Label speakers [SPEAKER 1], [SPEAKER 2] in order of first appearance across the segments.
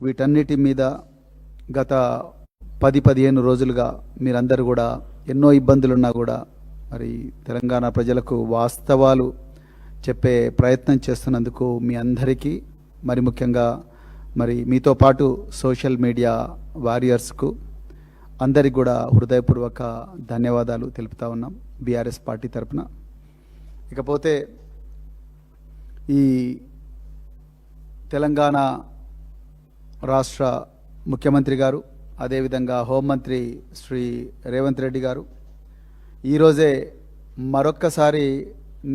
[SPEAKER 1] వీటన్నిటి మీద గత 10-15 రోజులుగా మీరందరూ కూడా ఎన్నో ఇబ్బందులున్నా కూడా మరి తెలంగాణ ప్రజలకు వాస్తవాలు చెప్పే ప్రయత్నం చేస్తున్నందుకు మీ అందరికీ మరి ముఖ్యంగా మరి మీతో పాటు సోషల్ మీడియా వారియర్స్కు అందరికి కూడా హృదయపూర్వక ధన్యవాదాలు తెలుపుతా ఉన్నాం బీఆర్ఎస్ పార్టీ తరఫున. ఇకపోతే ఈ తెలంగాణ రాష్ట్ర ముఖ్యమంత్రి గారు అదేవిధంగా హోంమంత్రి శ్రీ రేవంత్ రెడ్డి గారు ఈరోజే మరొక్కసారి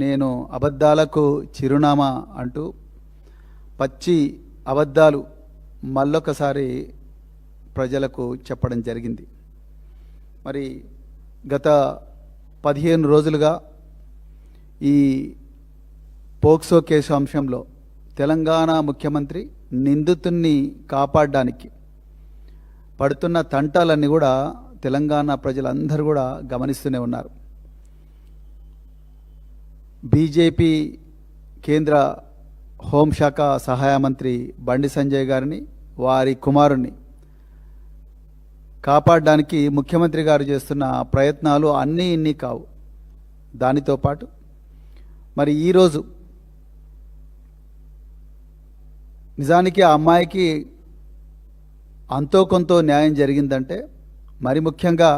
[SPEAKER 1] నేను అబద్ధాలకు చిరునామా అంటూ పచ్చి అబద్ధాలు మళ్ళొకసారి ప్రజలకు చెప్పడం జరిగింది. మరి గత 15 రోజులుగా ఈ పోక్సో కేసు అంశంలో తెలంగాణ ముఖ్యమంత్రి నిందితుణ్ణి కాపాడడానికి పడుతున్న తంటాలన్నీ కూడా తెలంగాణ ప్రజలందరూ కూడా గమనిస్తూనే ఉన్నారు. బీజేపీ కేంద్ర హోంశాఖ సహాయ మంత్రి బండి సంజయ్ గారిని వారి కుమారుణ్ణి కాపాడడానికి ముఖ్యమంత్రి గారు చేస్తున్న ప్రయత్నాలు అన్నీ ఇన్ని కావు. దానితో పాటు మరి ఈరోజు నిజానికి ఆ అమ్మాయికి అంతో కొంత న్యాయం జరిగిందంటే మరి ముఖ్యంగా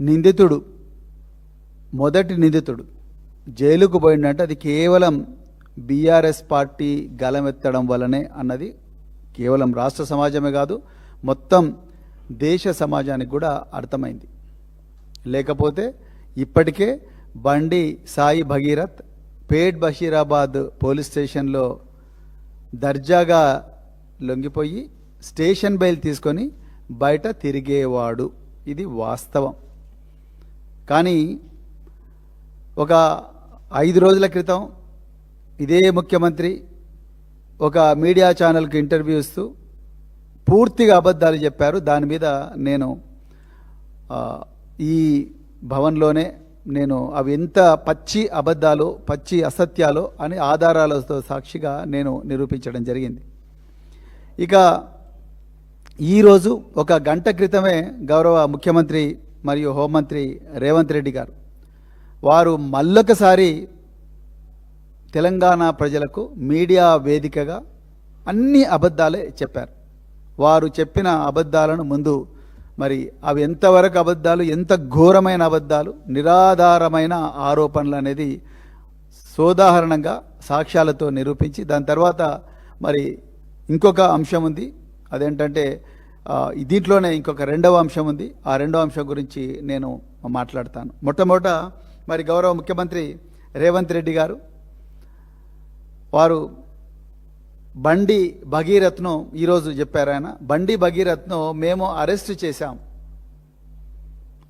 [SPEAKER 1] నిందితుడు మొదటి నిందితుడు జైలుకు పోయిందంటే అది కేవలం బీఆర్ఎస్ పార్టీ గలమెత్తడం వల్లనే అన్నది కేవలం రాష్ట్ర సమాజమే కాదు మొత్తం దేశ సమాజానికి కూడా అర్థమైంది. లేకపోతే ఇప్పటికే బండి సాయి భగీరథ్ పేట్ బషీరాబాద్ పోలీస్ స్టేషన్లో దర్జాగా లొంగిపోయి స్టేషన్ బెయిల్ తీసుకొని బయట తిరిగేవాడు. ఇది వాస్తవం. కానీ ఒక 5 రోజుల క్రితం ఇదే ముఖ్యమంత్రి ఒక మీడియా ఛానల్కి ఇంటర్వ్యూ ఇస్తూ పూర్తిగా అబద్ధాలు చెప్పారు. దాని మీద నేను ఈ భవన్లోనే నేను అవి ఎంత పచ్చి అబద్ధాలు పచ్చి అసత్యాలు అని ఆధారాలతో సాక్షిగా నేను నిరూపించడం జరిగింది. ఇక ఈరోజు ఒక గంట క్రితమే గౌరవ ముఖ్యమంత్రి మరియు హోంమంత్రి రేవంత్ రెడ్డి గారు వారు మళ్ళొకసారి తెలంగాణ ప్రజలకు మీడియా వేదికగా అన్ని అబద్ధాలే చెప్పారు. వారు చెప్పిన అబద్ధాలను ముందు మరి అవి ఎంతవరకు అబద్ధాలు, ఎంత ఘోరమైన అబద్ధాలు, నిరాధారమైన ఆరోపణలు అనేది సోదాహరణంగా సాక్ష్యాలతో నిరూపించి దాని తర్వాత మరి ఇంకొక అంశం ఉంది. అదేంటంటే దీంట్లోనే ఇంకొక రెండవ అంశం ఉంది. ఆ రెండవ అంశం గురించి నేను మాట్లాడతాను. మొట్టమొదట మరి గౌరవ ముఖ్యమంత్రి రేవంత్ రెడ్డి గారు వారు బండి భగీరథ్ను ఈరోజు చెప్పారు. బండి భగీరథ్ను మేము అరెస్ట్ చేశాం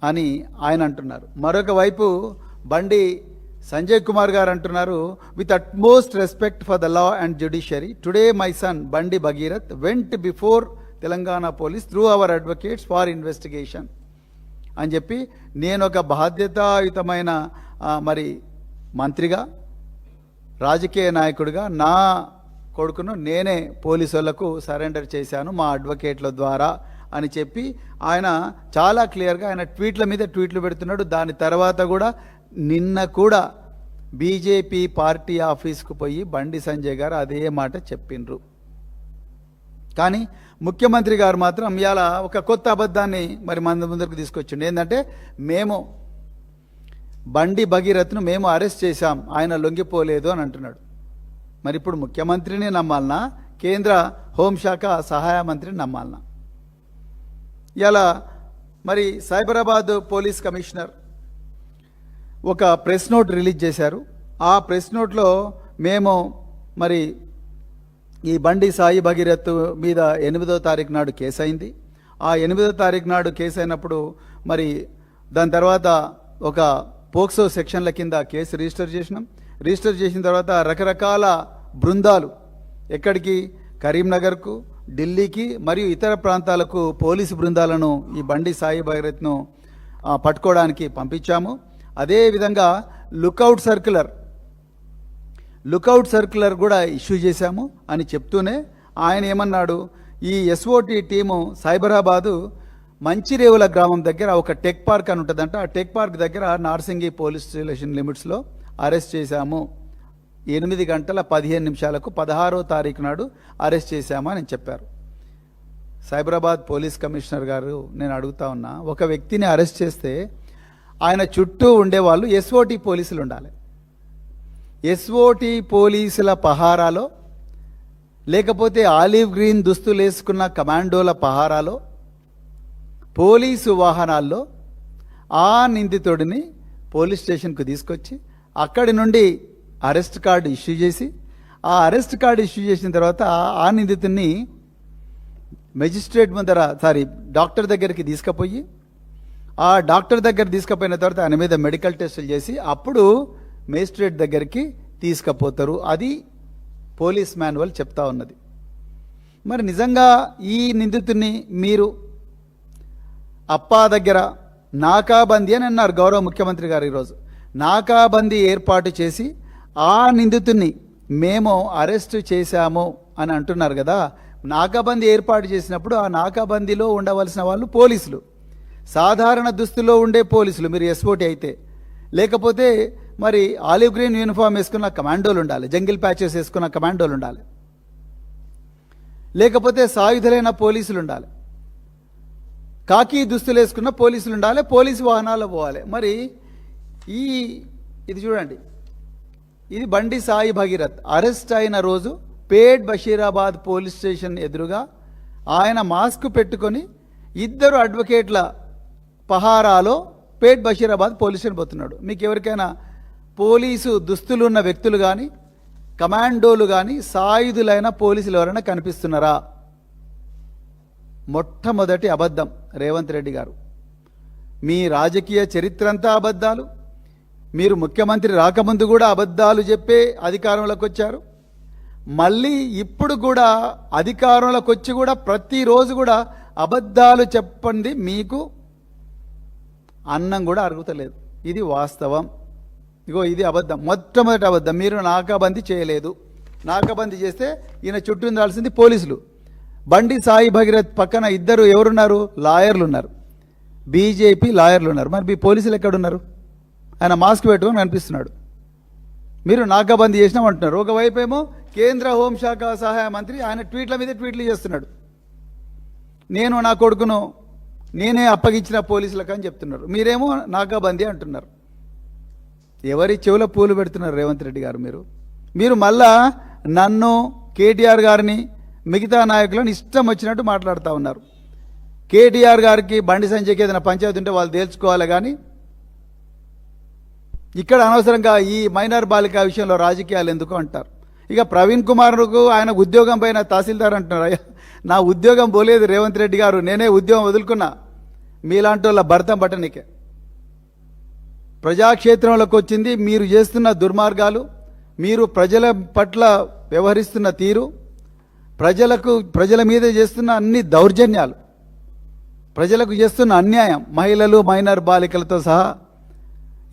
[SPEAKER 1] అని ఆయన అంటున్నారు. మరొక వైపు బండి సంజయ్ కుమార్ గారు అంటున్నారు, with utmost respect for the law and judiciary today my son Bandi Bhagirath went before Telangana police through our advocates for investigation అని చెప్పి నేను ఒక బాధ్యతాయుతమైన మరి మంత్రిగా రాజకీయ నాయకుడిగా నా కొడుకును నేనే పోలీసులకు సరెండర్ చేశాను మా అడ్వకేట్ల ద్వారా అని చెప్పి ఆయన చాలా క్లియర్గా ఆయన ట్వీట్ల మీద ట్వీట్లు పెడుతున్నాడు. దాని తర్వాత కూడా నిన్న కూడా బీజేపీ పార్టీ ఆఫీస్కు పోయి బండి సంజయ్ గారు అదే మాట చెప్పిండ్రు. కానీ ముఖ్యమంత్రి గారు మాత్రం ఇవాళ ఒక కొత్త అబద్ధాన్ని మరి మన ముందరకు తీసుకొచ్చిండు. ఏంటంటే మేము బండి భగీరథ్ను మేము అరెస్ట్ చేశాం, ఆయన లొంగిపోలేదు అని అంటున్నాడు. మరి ఇప్పుడు ముఖ్యమంత్రిని నమ్మాలనా, కేంద్ర హోంశాఖ సహాయ మంత్రిని నమ్మాలనా? ఇలా మరి సైబరాబాద్ పోలీస్ కమిషనర్ ఒక ప్రెస్ నోట్ రిలీజ్ చేశారు. ఆ ప్రెస్ నోట్లో మేము మరి ఈ బండి సాయి భగీరథ్ మీద 8వ తారీఖు నాడు కేసు అయింది. ఆ 8వ తారీఖు నాడు కేసు అయినప్పుడు మరి దాని తర్వాత ఒక పోక్సో సెక్షన్ల కింద కేసు రిజిస్టర్ చేసినాం. రిజిస్టర్ చేసిన తర్వాత రకరకాల బృందాలు ఎక్కడికి కరీంనగర్కు, ఢిల్లీకి మరియు ఇతర ప్రాంతాలకు పోలీసు బృందాలను ఈ బండి సాయి భగీరథ్ను పట్టుకోవడానికి పంపించాము. అదేవిధంగా లుకౌట్ సర్క్యులర్ కూడా ఇష్యూ చేశాము అని చెప్తూనే ఆయన ఏమన్నాడు, ఈ ఎస్ఓటి టీము సైబరాబాదు మంచిరేవుల గ్రామం దగ్గర ఒక టెక్ పార్క్ అని ఉంటుందంట. ఆ టెక్ పార్క్ దగ్గర నార్సింగి పోలీస్ స్టేషన్ లిమిట్స్లో అరెస్ట్ చేశాము. 8 గంటల 15 నిమిషాలకు 16వ తారీఖు నాడు అరెస్ట్ చేశామా అని చెప్పారు. సైబరాబాద్ పోలీస్ కమిషనర్ గారు, నేను అడుగుతా ఉన్నా, ఒక వ్యక్తిని అరెస్ట్ చేస్తే ఆయన చుట్టూ ఉండేవాళ్ళు ఎస్ఓటి పోలీసులు ఉండాలి. ఎస్ఓటి పోలీసుల పహారాలో, లేకపోతే ఆలివ్ గ్రీన్ దుస్తులు వేసుకున్న కమాండోల పహారాలో, పోలీసు వాహనాల్లో ఆ నిందితుడిని పోలీస్ స్టేషన్కు తీసుకొచ్చి అక్కడి నుండి అరెస్ట్ కార్డు ఇష్యూ చేసి, ఆ అరెస్ట్ కార్డు ఇష్యూ చేసిన తర్వాత ఆ నిందితుడిని మెజిస్ట్రేట్ ముందర డాక్టర్ దగ్గరికి తీసుకుపోయి, ఆ డాక్టర్ దగ్గర తీసుకుపోయిన తర్వాత ఆయన మీద మెడికల్ టెస్టులు చేసి అప్పుడు మేజిస్ట్రేట్ దగ్గరికి తీసుకుపోతారు. అది పోలీస్ మాన్యువల్ చెప్తా ఉన్నది. మరి నిజంగా ఈ నిందితుడిని మీరు అప్పా దగ్గర నాకాబందీ అని అన్నారు గౌరవ ముఖ్యమంత్రి గారు. ఈరోజు నాకాబందీ ఏర్పాటు చేసి ఆ నిందితుడిని మేము అరెస్టు చేశాము అని అంటున్నారు కదా. నాకాబందీ ఏర్పాటు చేసినప్పుడు ఆ నాకాబందీలో ఉండవలసిన వాళ్ళు పోలీసులు, సాధారణ దుస్తుల్లో ఉండే పోలీసులు, మీరు ఎస్ఓటి అయితే, లేకపోతే మరి ఆలివ్ గ్రీన్ యూనిఫామ్ వేసుకున్న కమాండోలు ఉండాలి, జంగిల్ ప్యాచెస్ వేసుకున్న కమాండోలు ఉండాలి, లేకపోతే సాయుధులైన పోలీసులు ఉండాలి, కాకి దుస్తులు వేసుకున్న పోలీసులు ఉండాలి, పోలీసు వాహనాల్లో పోవాలి. మరి ఇది చూడండి, ఇది బండి సాయి భగీరథ్ అరెస్ట్ అయిన రోజు పేట్ బషీరాబాద్ పోలీస్ స్టేషన్ ఎదురుగా ఆయన మాస్క్ పెట్టుకొని 2 అడ్వకేట్ల పహారాలో పేట్ బషీరాబాద్ పోలీస్ స్టేషన్ పోతున్నాడు. మీకు ఎవరికైనా పోలీసు దుస్తులు ఉన్న వ్యక్తులు కానీ, కమాండోలు కానీ, సాయుధులైన పోలీసులు ఎవరైనా కనిపిస్తున్నారా? మొట్టమొదటి అబద్ధం రేవంత్ రెడ్డి గారు. మీ రాజకీయ చరిత్ర అంతా అబద్ధాలు. మీరు ముఖ్యమంత్రి రాకముందు కూడా అబద్ధాలు చెప్పే అధికారంలోకి వచ్చారు. మళ్ళీ ఇప్పుడు కూడా అధికారంలోకి వచ్చి కూడా ప్రతిరోజు కూడా అబద్ధాలు చెప్పండి, మీకు అన్నం కూడా అరుగుతలేదు. ఇది వాస్తవం. ఇగో ఇది అబద్ధం, మొట్టమొదటి అబద్ధం. మీరు నాకాబందీ చేయలేదు. నాకాబందీ చేస్తే ఈయన చుట్టూ ఉండాల్సింది పోలీసులు. బండి సాయి భగీరథ్ పక్కన 2 ఎవరున్నారు? లాయర్లు ఉన్నారు, బీజేపీ లాయర్లు ఉన్నారు. మరి మీ పోలీసులు ఎక్కడున్నారు? ఆయన మాస్క్ పెట్టుకొని కనిపిస్తున్నాడు. మీరు నాకాబందీ చేసినామంటున్నారు. ఒకవైపు ఏమో కేంద్ర హోంశాఖ సహాయ మంత్రి ఆయన ట్వీట్ల మీద ట్వీట్లు చేస్తున్నాడు. నేను నా కొడుకును నేనే అప్పగించిన పోలీసులకు అని చెప్తున్నారు. మీరేమో నాకాబందీ అంటున్నారు. ఎవరి చెవుల పూలు పెడుతున్నారు రేవంత్ రెడ్డి గారు? మీరు మళ్ళా నన్ను, కేటీఆర్ గారిని, మిగతా నాయకులను ఇష్టం వచ్చినట్టు మాట్లాడుతూ ఉన్నారు. కేటీఆర్ గారికి బండి సంజయ్కి ఏదైనా పంచాయతీ ఉంటే వాళ్ళు తేల్చుకోవాలి, కానీ ఇక్కడ అనవసరంగా ఈ మైనర్ బాలిక విషయంలో రాజకీయాలు ఎందుకు అంటారు. ఇక ప్రవీణ్ కుమార్కు ఆయన ఉద్యోగం పైన తహసీల్దార్ అంటున్నారు. అయ్యా, నా ఉద్యోగం పోలేదు రేవంత్ రెడ్డి గారు, నేనే ఉద్యోగం వదులుకున్నా మీలాంటి వాళ్ళ భర్తం పట్టనికే. ప్రజాక్షేత్రంలోకి వచ్చింది మీరు చేస్తున్న దుర్మార్గాలు, మీరు ప్రజల పట్ల వ్యవహరిస్తున్న తీరు, ప్రజల మీద చేస్తున్న అన్ని దౌర్జన్యాలు, ప్రజలకు చేస్తున్న అన్యాయం, మహిళలు, మైనర్ బాలికలతో సహా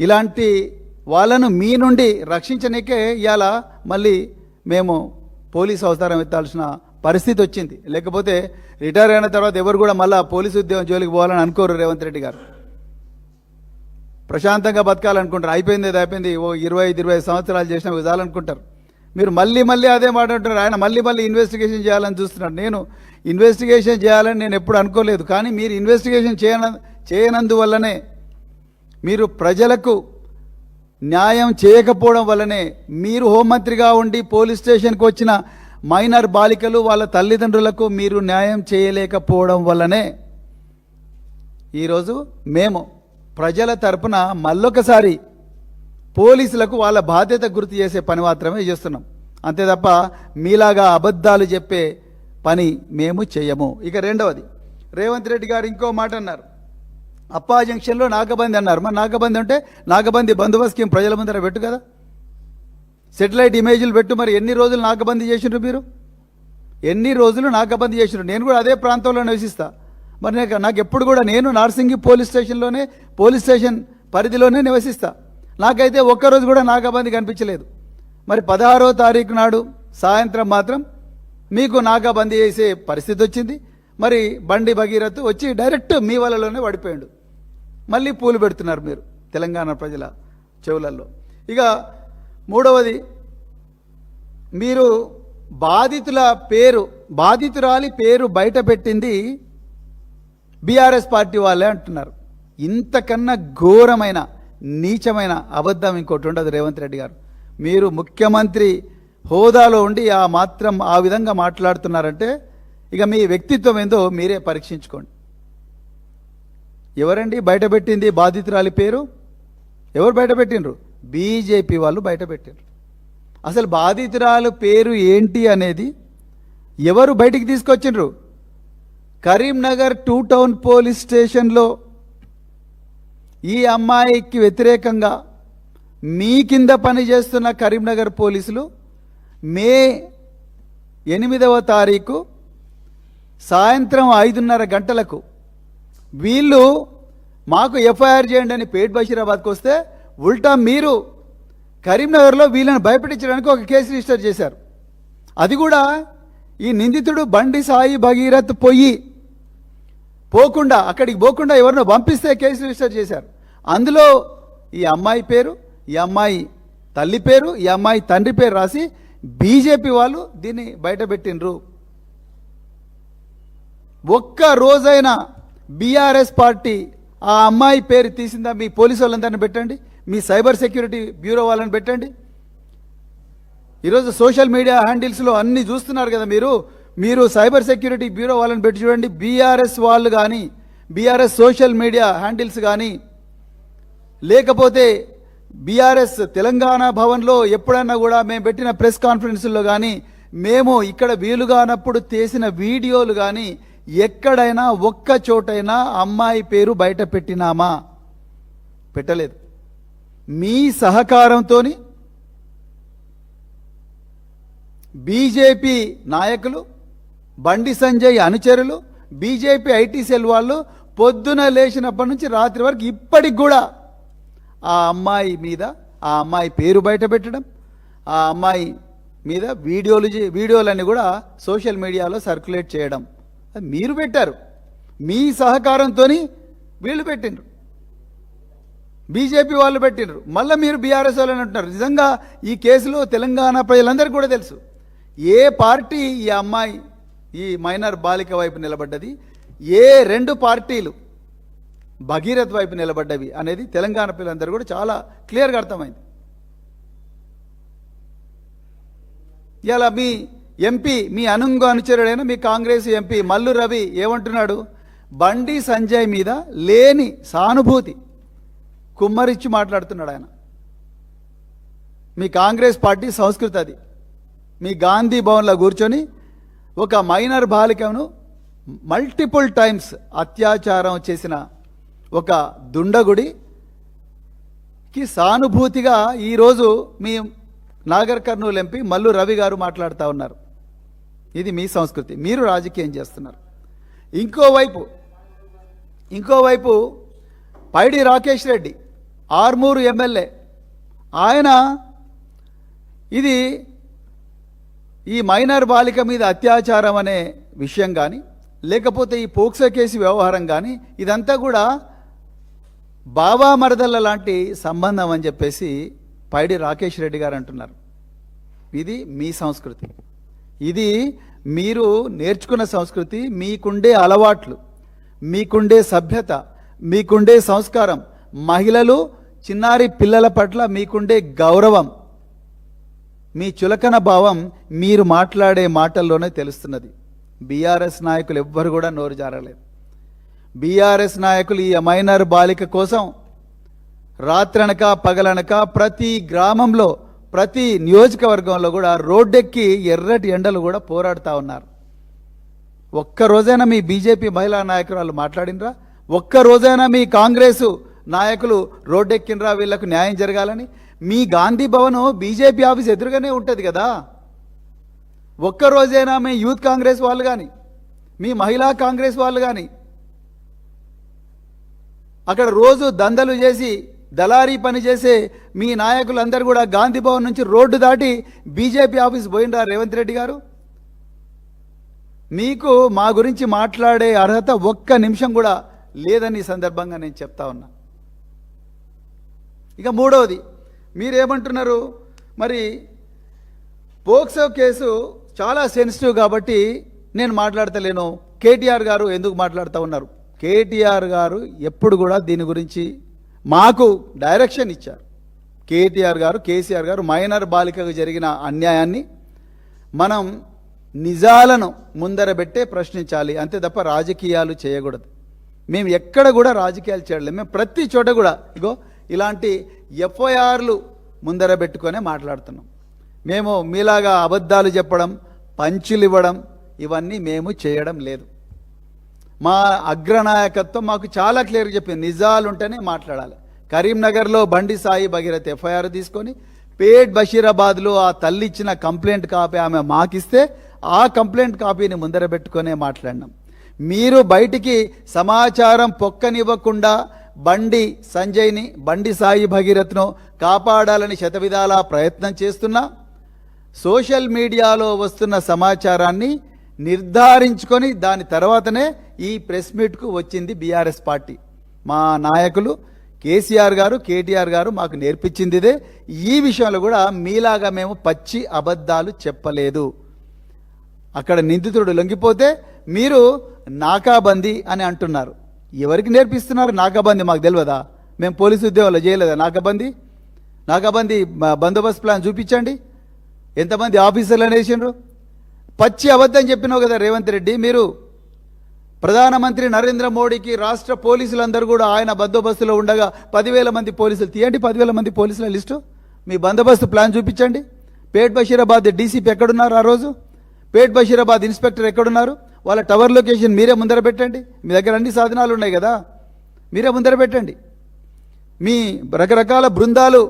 [SPEAKER 1] ఇలాంటి వాళ్ళను మీ నుండి రక్షించనికే ఇవాళ మళ్ళీ మేము పోలీసు అవతారం ఎత్తాల్సిన పరిస్థితి వచ్చింది. లేకపోతే రిటైర్ అయిన తర్వాత ఎవరు కూడా మళ్ళీ పోలీసు ఉద్యోగం జోలికి పోవాలని అనుకోరు రేవంత్ రెడ్డి గారు. ప్రశాంతంగా బతకాలనుకుంటారు. అయిపోయింది ఓ 25 సంవత్సరాలు చేసినా విధాలనుకుంటారు. మీరు మళ్ళీ అదే మాట అంటున్నారు. ఆయన మళ్ళీ ఇన్వెస్టిగేషన్ చేయాలని చూస్తున్నాడు. నేను ఇన్వెస్టిగేషన్ చేయాలని నేను ఎప్పుడు అనుకోలేదు. కానీ మీరు ఇన్వెస్టిగేషన్ చేయనందువల్లనే, మీరు ప్రజలకు న్యాయం చేయకపోవడం వల్లనే, మీరు హోంమంత్రిగా ఉండి పోలీస్ స్టేషన్కి వచ్చిన మైనర్ బాలికలు వాళ్ళ తల్లిదండ్రులకు మీరు న్యాయం చేయలేకపోవడం వల్లనే ఈరోజు మేము ప్రజల తరపున మళ్ళొకసారి పోలీసులకు వాళ్ళ బాధ్యత గుర్తు చేసే పని మాత్రమే చేస్తున్నాం. అంతే తప్ప మీలాగా అబద్ధాలు చెప్పే పని మేము చేయము. ఇక రెండవది, రేవంత్ రెడ్డి గారు ఇంకో మాట అన్నారు. అప్పా జంక్షన్లో నాకాబందీ అన్నారు. మరి నాకాబందీ అంటే నాకాబందీ బందోబస్తు స్కీమ్ ప్రజల ముందర పెట్టు కదా, సెటిలైట్ ఇమేజ్లు పెట్టు. మరి ఎన్ని రోజులు నాకాబందీ చేసిండ్రు మీరు? ఎన్ని రోజులు నాకాబందీ చేసిండ్రు? నేను కూడా అదే ప్రాంతంలో నివసిస్తా. మరి నాకు ఎప్పుడు కూడా నేను నార్సింగి పోలీస్ స్టేషన్ పరిధిలోనే నివసిస్తా. నాకైతే ఒక్కరోజు కూడా నాకాబందీ కనిపించలేదు. మరి 16వ తారీఖు నాడు సాయంత్రం మాత్రం మీకు నాకాబందీ చేసే పరిస్థితి వచ్చింది. మరి బండి భగీరథ్ వచ్చి డైరెక్ట్ మీ వలలోనే పడిపోయాడు. మళ్ళీ పూలు పెడుతున్నారు మీరు తెలంగాణ ప్రజల చెవులలో. ఇక మూడవది, మీరు బాధితురాలి పేరు బయట పెట్టింది బీఆర్ఎస్ పార్టీ వాళ్ళే అంటున్నారు. ఇంతకన్నా ఘోరమైన నీచమైన అబద్ధం ఇంకోటి ఉండదు రేవంత్ రెడ్డి గారు. మీరు ముఖ్యమంత్రి హోదాలో ఉండి ఆ విధంగా మాట్లాడుతున్నారంటే ఇక మీ వ్యక్తిత్వం ఏందో మీరే పరీక్షించుకోండి. ఎవరండి బయటపెట్టింది బాధితురాలి పేరు? ఎవరు బయటపెట్టిండ్రు? బీజేపీ వాళ్ళు బయటపెట్టిండ్రు. అసలు బాధితురాలు పేరు ఏంటి అనేది ఎవరు బయటికి తీసుకొచ్చిండ్రు? కరీంనగర్ 2 టౌన్ పోలీస్ స్టేషన్లో ఈ అమ్మాయికి వ్యతిరేకంగా మీ కింద పనిచేస్తున్న కరీంనగర్ పోలీసులు మే 8వ తారీఖు సాయంత్రం 5:30 గంటలకు వీళ్ళు మాకు ఎఫ్ఐఆర్ చేయండి అని పేట్ బషీరాబాద్కి వస్తే ఉల్టా మీరు కరీంనగర్లో వీళ్ళని భయపెట్టించడానికి ఒక కేసు రిజిస్టర్ చేశారు. అది కూడా ఈ నిందితుడు బండి సాయి భగీరథ్ అక్కడికి పోకుండా ఎవరినో పంపిస్తే కేసు రిజిస్టర్ చేశారు. అందులో ఈ అమ్మాయి పేరు, ఈ అమ్మాయి తల్లి పేరు, ఈ అమ్మాయి తండ్రి పేరు రాసి బీజేపీ వాళ్ళు దీన్ని బయటపెట్టినరు. ఒక్క రోజైనా బీఆర్ఎస్ పార్టీ ఆ అమ్మాయి పేరు తీసిందా? మీ పోలీసు వాళ్ళందరినీ పెట్టండి, మీ సైబర్ సెక్యూరిటీ బ్యూరో వాళ్ళని పెట్టండి. ఈరోజు సోషల్ మీడియా హ్యాండిల్స్లో అన్ని చూస్తున్నారు కదా మీరు సైబర్ సెక్యూరిటీ బ్యూరో వాళ్ళని పెట్టి చూడండి. బీఆర్ఎస్ వాళ్ళు కానీ, బీఆర్ఎస్ సోషల్ మీడియా హ్యాండిల్స్ కానీ, లేకపోతే బీఆర్ఎస్ తెలంగాణ భవన్లో ఎప్పుడన్నా కూడా మేము పెట్టిన ప్రెస్ కాన్ఫరెన్స్లో కానీ, మేము ఇక్కడ వీలుగానప్పుడు తీసిన వీడియోలు కానీ ఎక్కడైనా ఒక్క చోటైనా అమ్మాయి పేరు బయట పెట్టినామా? పెట్టలేదు. మీ సహకారంతో బీజేపీ నాయకులు, బండి సంజయ్ అనుచరులు, బీజేపీ ఐటీ సెల్ వాళ్ళు పొద్దున లేచినప్పటి నుంచి రాత్రి వరకు ఇప్పటికి కూడా ఆ అమ్మాయి పేరు బయట పెట్టడం, ఆ అమ్మాయి మీద వీడియోలన్నీ కూడా సోషల్ మీడియాలో సర్క్యులేట్ చేయడం అది మీరు పెట్టారు. మీ సహకారంతో వీళ్ళు పెట్టిండ్రు, బీజేపీ వాళ్ళు పెట్టిండ్రు. మళ్ళీ మీరు బీఆర్ఎస్ వాళ్ళని అంటున్నారు. నిజంగా ఈ కేసులో తెలంగాణ ప్రజలందరికీ కూడా తెలుసు ఏ పార్టీ ఈ మైనర్ బాలిక వైపు నిలబడ్డది, ఏ 2 పార్టీలు భగీరథ్ వైపు నిలబడ్డవి అనేది తెలంగాణ పిల్లలందరూ కూడా చాలా క్లియర్గా అర్థమైంది. ఇలా మీ ఎంపీ, మీ అనుచరుడైన మీ కాంగ్రెస్ ఎంపీ మల్లు రవి ఏమంటున్నాడు? బండి సంజయ్ మీద లేని సానుభూతి కుమ్మరిచ్చి మాట్లాడుతున్నాడు ఆయన. మీ కాంగ్రెస్ పార్టీ సంస్కృతి అది. మీ గాంధీ భవన్లో కూర్చొని ఒక మైనర్ బాలికను మల్టిపుల్ టైమ్స్ అత్యాచారం చేసిన ఒక దుండగుడికి సానుభూతిగా ఈరోజు మీ నాగర్ కర్నూలు ఎంపీ మల్లు రవి గారు మాట్లాడుతూ ఉన్నారు. ఇది మీ సంస్కృతి, మీరు రాజకీయం చేస్తున్నారు. ఇంకోవైపు పైడి రాకేష్ రెడ్డి ఆర్మూరు ఎమ్మెల్యే, ఆయన ఈ మైనర్ బాలిక మీద అత్యాచారం అనే విషయం కానీ, లేకపోతే ఈ పోక్సో కేసు వ్యవహారం కానీ ఇదంతా కూడా బావా మరదళ్ళ లాంటి సంబంధం అని చెప్పేసి పైడి రాకేష్ రెడ్డి గారు అంటున్నారు. ఇది మీ సంస్కృతి, ఇది మీరు నేర్చుకున్న సంస్కృతి, మీకుండే అలవాట్లు, మీకుండే సభ్యత, మీకుండే సంస్కారం, మహిళలు చిన్నారి పిల్లల పట్ల మీకుండే గౌరవం, మీ చులకన భావం మీరు మాట్లాడే మాటల్లోనే తెలుస్తున్నది. బీఆర్ఎస్ నాయకులు ఎవ్వరు కూడా నోరు జారలేదు. బీఆర్ఎస్ నాయకులు ఈ మైనర్ బాలిక కోసం రాత్రనక పగలనక ప్రతి గ్రామంలో, ప్రతి నియోజకవర్గంలో కూడా రోడ్డెక్కి ఎర్రటి ఎండలు కూడా పోరాడుతూ ఉన్నారు. ఒక్కరోజైనా మీ బీజేపీ మహిళా నాయకురాలు మాట్లాడినరా? ఒక్కరోజైనా మీ కాంగ్రెసు నాయకులు రోడ్డెక్కినరా వీళ్లకు న్యాయం జరగాలని? మీ గాంధీ భవన్ బీజేపీ ఆఫీస్ ఎదురుగానే ఉంటుంది కదా. ఒక్కరోజైనా మీ యూత్ కాంగ్రెస్ వాళ్ళు కానీ, మీ మహిళా కాంగ్రెస్ వాళ్ళు కానీ అక్కడ రోజు దందలు చేసి దళారీ పని చేసే మీ నాయకులందరూ కూడా గాంధీ భవన్ నుంచి రోడ్డు దాటి బీజేపీ ఆఫీస్ పోయినరా రేవంత్ రెడ్డి గారు? మీకు మా గురించి మాట్లాడే అర్హత ఒక్క నిమిషం కూడా లేదని ఈ సందర్భంగా నేను చెప్తా ఉన్నా. ఇక మూడవది, మీరేమంటున్నారు, మరి పోక్సో కేసు చాలా సెన్సిటివ్ కాబట్టి నేను మాట్లాడతలేను, కేటీఆర్ గారు ఎందుకు మాట్లాడుతూ ఉన్నారు? కేటీఆర్ గారు ఎప్పుడు కూడా దీని గురించి మాకు డైరెక్షన్ ఇచ్చారు. కేటీఆర్ గారు, కేసీఆర్ గారు మైనర్ బాలికకు జరిగిన అన్యాయాన్ని మనం నిజాలను ముందర పెట్టే ప్రశ్నించాలి, అంతే తప్ప రాజకీయాలు చేయకూడదు. మేము ఎక్కడ కూడా రాజకీయాలు చేయలేదు. మేము ప్రతి చోట కూడా ఇగో ఇలాంటి ఎఫ్ఐఆర్లు ముందర పెట్టుకొనే మాట్లాడుతున్నాం. మేము మీలాగా అబద్ధాలు చెప్పడం, పంచులు ఇవ్వడం ఇవన్నీ మేము చేయడం లేదు. మా అగ్రనాయకత్వం మాకు చాలా క్లియర్గా చెప్పింది, నిజాలు ఉంటేనే మాట్లాడాలి. కరీంనగర్లో బండి సాయి భగీరథ్ ఎఫ్ఐఆర్ తీసుకొని పేట్ బషీరాబాద్లో ఆ తల్లి ఇచ్చిన కంప్లైంట్ కాపీ ఆమె మాకిస్తే ఆ కంప్లైంట్ కాపీని ముందర పెట్టుకునే మాట్లాడినాం. మీరు బయటికి సమాచారం పొక్కనివ్వకుండా బండి సాయి భగీరథ్ను కాపాడాలని శతవిధాలా ప్రయత్నం చేస్తున్నా, సోషల్ మీడియాలో వస్తున్న సమాచారాన్ని నిర్ధారించుకొని దాని తర్వాతనే ఈ ప్రెస్ మీట్కు వచ్చింది బీఆర్ఎస్ పార్టీ. మా నాయకులు కేసీఆర్ గారు, కేటీఆర్ గారు మాకు నేర్పించింది ఇదే. ఈ విషయంలో కూడా మీలాగా మేము పచ్చి అబద్ధాలు చెప్పలేదు. అక్కడ నిందితుడు లొంగిపోతే మీరు నాకాబందీ అని అంటున్నారు. ఎవరికి నేర్పిస్తున్నారు నాకాబందీ? మాకు తెలియదా? మేము పోలీసు ఉద్యోగాలు చేయలేదా నాకాబందీ? బందోబస్తు ప్లాన్ చూపించండి. ఎంతమంది ఆఫీసర్లు అనేసిండ్రు? పచ్చి అబద్ధం చెప్పినావు కదా రేవంత్ రెడ్డి. మీరు ప్రధానమంత్రి నరేంద్ర మోడీకి రాష్ట్ర పోలీసులందరూ కూడా ఆయన బందోబస్తులో ఉండగా 10,000 మంది పోలీసులు తీయండి, 10,000 మంది పోలీసుల లిస్టు, మీ బందోబస్తు ప్లాన్ చూపించండి. పేట్ బషీరాబాద్ డీసీపీ ఎక్కడున్నారు? ఆ రోజు పేట్ బషీరాబాద్ ఇన్స్పెక్టర్ ఎక్కడున్నారు? వాళ్ళ టవర్ లొకేషన్ మీరే ముందర పెట్టండి. మీ దగ్గర అన్ని సాధనాలు ఉన్నాయి కదా, మీరే ముందర పెట్టండి. మీ రకరకాల బృందాలు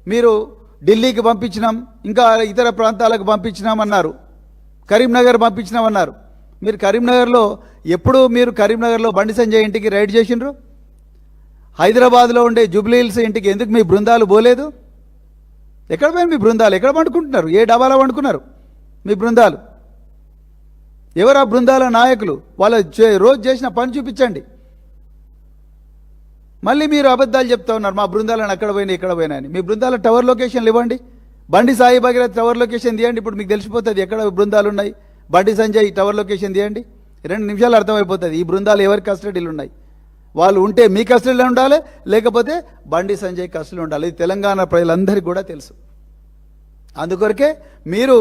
[SPEAKER 1] మీరు ఢిల్లీకి పంపించినాం, ఇంకా ఇతర ప్రాంతాలకు పంపించినామన్నారు, కరీంనగర్ పంపించినామన్నారు. మీరు కరీంనగర్లో ఎప్పుడు మీరు కరీంనగర్లో బండి సంజయ్ ఇంటికి రైడ్ చేసిండ్రు? హైదరాబాద్లో ఉండే జూబ్లీ హిల్స్ ఇంటికి ఎందుకు మీ బృందాలు పోలేదు? ఎక్కడ పోయి మీ బృందాలు? ఎక్కడ పండుకుంటున్నారు? ఏ డబాలో పండుకున్నారు మీ బృందాలు? ఎవరు ఆ బృందాల నాయకులు? వాళ్ళ రోజు చేసిన పని చూపించండి. మళ్ళీ మీరు అబద్ధాలు చెప్తా ఉన్నారు, మా బృందాలను అక్కడ పోయినా ఇక్కడ పోయినా అని. మీ బృందాల టవర్ లొకేషన్లు ఇవ్వండి. బండి సాయి భగీరథ్ టవర్ లొకేషన్ తీయండి, ఇప్పుడు మీకు తెలిసిపోతుంది ఎక్కడ బృందాలు ఉన్నాయి. బండి సంజయ్ టవర్ లొకేషన్ తీయండి, 2 నిమిషాలు అర్థమైపోతుంది ఈ బృందాలు ఎవరి కస్టడీలు ఉన్నాయి. వాళ్ళు ఉంటే మీ కస్టడీలో ఉండాలి, లేకపోతే బండి సంజయ్ కస్టడీలో ఉండాలి. ఇది తెలంగాణ ప్రజలందరికీ కూడా తెలుసు. అందుకొరకే మీరు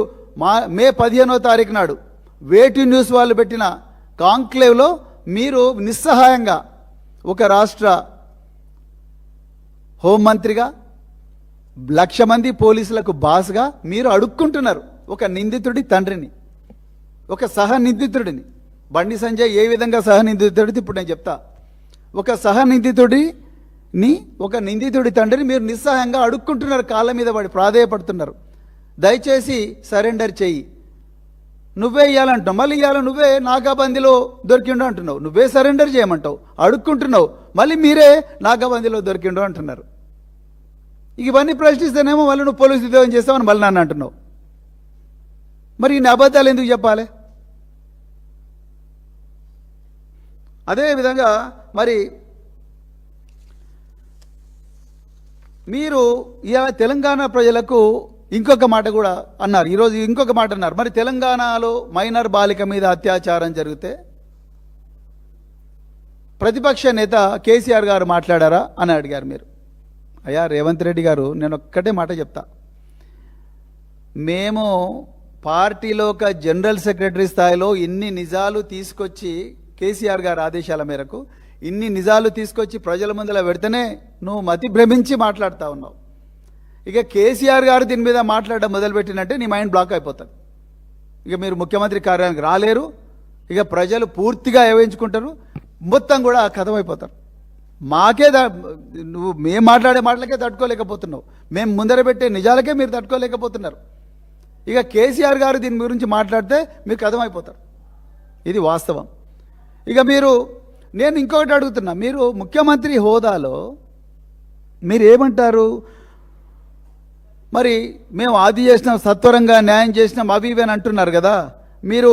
[SPEAKER 1] మే 15వ తారీఖు నాడు వేటి న్యూస్ వాళ్ళు పెట్టిన కాంక్లేవ్లో మీరు నిస్సహాయంగా ఒక రాష్ట్ర హోంమంత్రిగా 1,00,000 మంది పోలీసులకు బాస్గా మీరు అడుక్కుంటున్నారు ఒక నిందితుడి తండ్రిని, ఒక సహనిందితుడిని. బండి సంజయ్ ఏ విధంగా సహనిందితుడిది ఇప్పుడు నేను చెప్తా. ఒక సహనిందితుడిని, ఒక నిందితుడి తండ్రిని మీరు నిస్సహాయంగా అడుక్కుంటున్నారు, కాళ్ళ మీద పడి ప్రాధేయపడుతున్నారు. దయచేసి సరెండర్ చెయ్యి. నువ్వే ఇవ్వాలంటున్నావు, మళ్ళీ ఇవ్వాలి నువ్వే నాకాబందీలో దొరికిండు అంటున్నావు. నువ్వే సరెండర్ చేయమంటావు, అడుక్కుంటున్నావు, మళ్ళీ మీరే నాకాబందీలో దొరికిండు అంటున్నారు. ఇవన్నీ ప్రశ్నిస్తేనేమో మళ్ళీ నువ్వు పోలీసు ఉద్యోగం చేస్తావని మళ్ళీ నన్ను అంటున్నావు. మరి ఇన్ని అబద్ధాలు ఎందుకు చెప్పాలి? అదేవిధంగా మరి మీరు ఇలా తెలంగాణ ప్రజలకు ఇంకొక మాట కూడా అన్నారు. ఈరోజు ఇంకొక మాట అన్నారు. మరి తెలంగాణలో మైనర్ బాలిక మీద అత్యాచారం జరిగితే ప్రతిపక్ష నేత కేసీఆర్ గారు మాట్లాడారా అని అడిగారు మీరు. అయ్యా రేవంత్ రెడ్డి గారు, నేను ఒక్కటే మాట చెప్తా. మేము పార్టీలో ఒక జనరల్ సెక్రటరీ స్థాయిలో ఇన్ని నిజాలు తీసుకొచ్చి, కేసీఆర్ గారి ఆదేశాల మేరకు ఇన్ని నిజాలు తీసుకొచ్చి ప్రజల ముందర పెడితేనే నువ్వు మతి భ్రమించి మాట్లాడుతూ ఉన్నావు. ఇక కేసీఆర్ గారు దీని మీద మాట్లాడడం మొదలుపెట్టినట్టే నీ మైండ్ బ్లాక్ అయిపోతుంది. ఇక మీరు ముఖ్యమంత్రి కార్యాలయానికి రాలేరు. ఇక ప్రజలు పూర్తిగా ఏవయించుకుంటారు, మొత్తం కూడా కథమైపోతారు. నువ్వు మేము మాట్లాడే మాటలకే తట్టుకోలేకపోతున్నావు, మేము ముందర పెట్టే నిజాలకే మీరు తట్టుకోలేకపోతున్నారు. ఇక కేసీఆర్ గారు దీని గురించి మాట్లాడితే మీకు అర్థమైపోతారు. ఇది వాస్తవం. ఇక నేను ఇంకొకటి అడుగుతున్నా, మీరు ముఖ్యమంత్రి హోదాలో మీరు ఏమంటారు? మరి మేము ఆది చేసినాం, సత్వరంగా న్యాయం చేసినాం, అవి ఇవి అని అంటున్నారు కదా. మీరు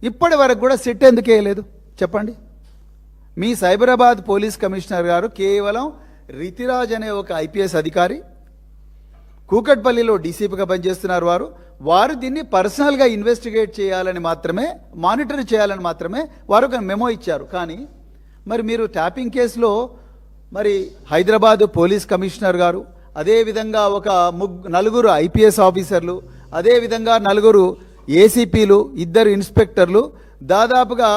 [SPEAKER 1] ఇప్పటి వరకు కూడా సిట్ ఎందుకు వేయలేదు చెప్పండి. మీ సైబరాబాద్ పోలీస్ కమిషనర్ గారు కేవలం రితిరాజ్ అనే ఒక ఐపీఎస్ అధికారి, కూకట్పల్లిలో డీసీపీగా పనిచేస్తున్నారు. వారు దీన్ని పర్సనల్గా ఇన్వెస్టిగేట్ చేయాలని మాత్రమే, మానిటర్ చేయాలని మాత్రమే వారు ఒక మెమో ఇచ్చారు. కానీ మరి మీరు ట్యాపింగ్ కేసులో మరి హైదరాబాద్ పోలీస్ కమిషనర్ గారు, అదేవిధంగా ఒక నలుగురు ఐపీఎస్ ఆఫీసర్లు, అదేవిధంగా నలుగురు ఏసీపీలు, 2 ఇన్స్పెక్టర్లు, దాదాపుగా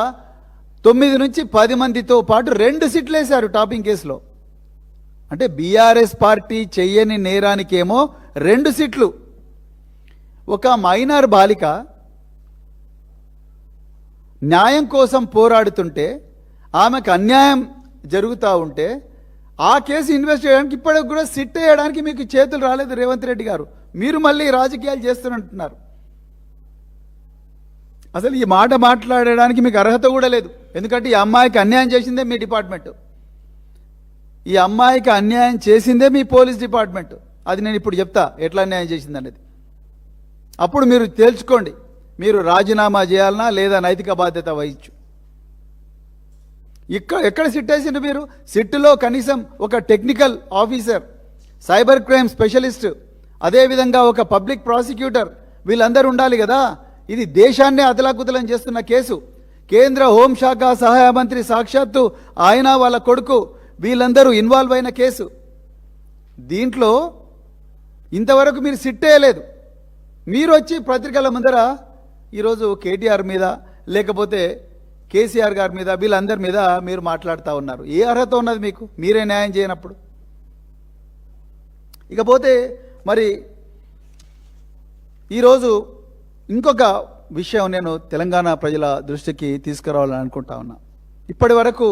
[SPEAKER 1] 9 నుంచి 10 మందితో పాటు 2 సిట్లు వేశారు టాపింగ్ కేసులో. అంటే బీఆర్ఎస్ పార్టీ చెయ్యని నేరానికేమో 2 సిట్లు. ఒక మైనర్ బాలిక న్యాయం కోసం పోరాడుతుంటే, ఆమెకు అన్యాయం జరుగుతూ ఉంటే ఆ కేసు ఇన్వెస్ట్ చేయడానికి ఇప్పటికి కూడా సిట్ వేయడానికి మీకు చేతులు రాలేదు రేవంత్ రెడ్డి గారు. మీరు మళ్ళీ రాజకీయాలు చేస్తున్నట్టున్నారు. అసలు ఈ మాట మాట్లాడడానికి మీకు అర్హత కూడా లేదు. ఎందుకంటే ఈ అమ్మాయికి అన్యాయం చేసిందే మీ డిపార్ట్మెంట్, ఈ అమ్మాయికి అన్యాయం చేసిందే మీ పోలీస్ డిపార్ట్మెంట్. అది నేను ఇప్పుడు చెప్తా ఎట్లా అన్యాయం చేసింది అనేది. అప్పుడు మీరు తేల్చుకోండి, మీరు రాజీనామా చేయాలన్నా లేదా నైతిక బాధ్యత వహించు. ఎక్కడ సిట్ వేసిండ్రు మీరు? సిట్లో కనీసం ఒక technical officer, cyber crime specialist, అదేవిధంగా ఒక పబ్లిక్ ప్రాసిక్యూటర్, వీళ్ళందరూ ఉండాలి కదా. ఇది దేశాన్నే అతలాకుతలం చేస్తున్న కేసు. కేంద్ర హోంశాఖ సహాయ మంత్రి సాక్షాత్తు ఆయన, వాళ్ళ కొడుకు, వీళ్ళందరూ ఇన్వాల్వ్ అయిన కేసు. దీంట్లో ఇంతవరకు మీరు సిట్ వేయలేదు. మీరు వచ్చి పత్రికల ముందర ఈరోజు కేటీఆర్ మీద లేకపోతే కేసీఆర్ గారి మీద వీళ్ళందరి మీద మీరు మాట్లాడుతూ ఉన్నారు. ఏ అర్హత ఉన్నది మీకు? మీరే న్యాయం చేయనప్పుడు. ఇకపోతే మరి ఈరోజు ఇంకొక విషయం నేను తెలంగాణ ప్రజల దృష్టికి తీసుకురావాలని అనుకుంటా ఉన్నా. ఇప్పటి వరకు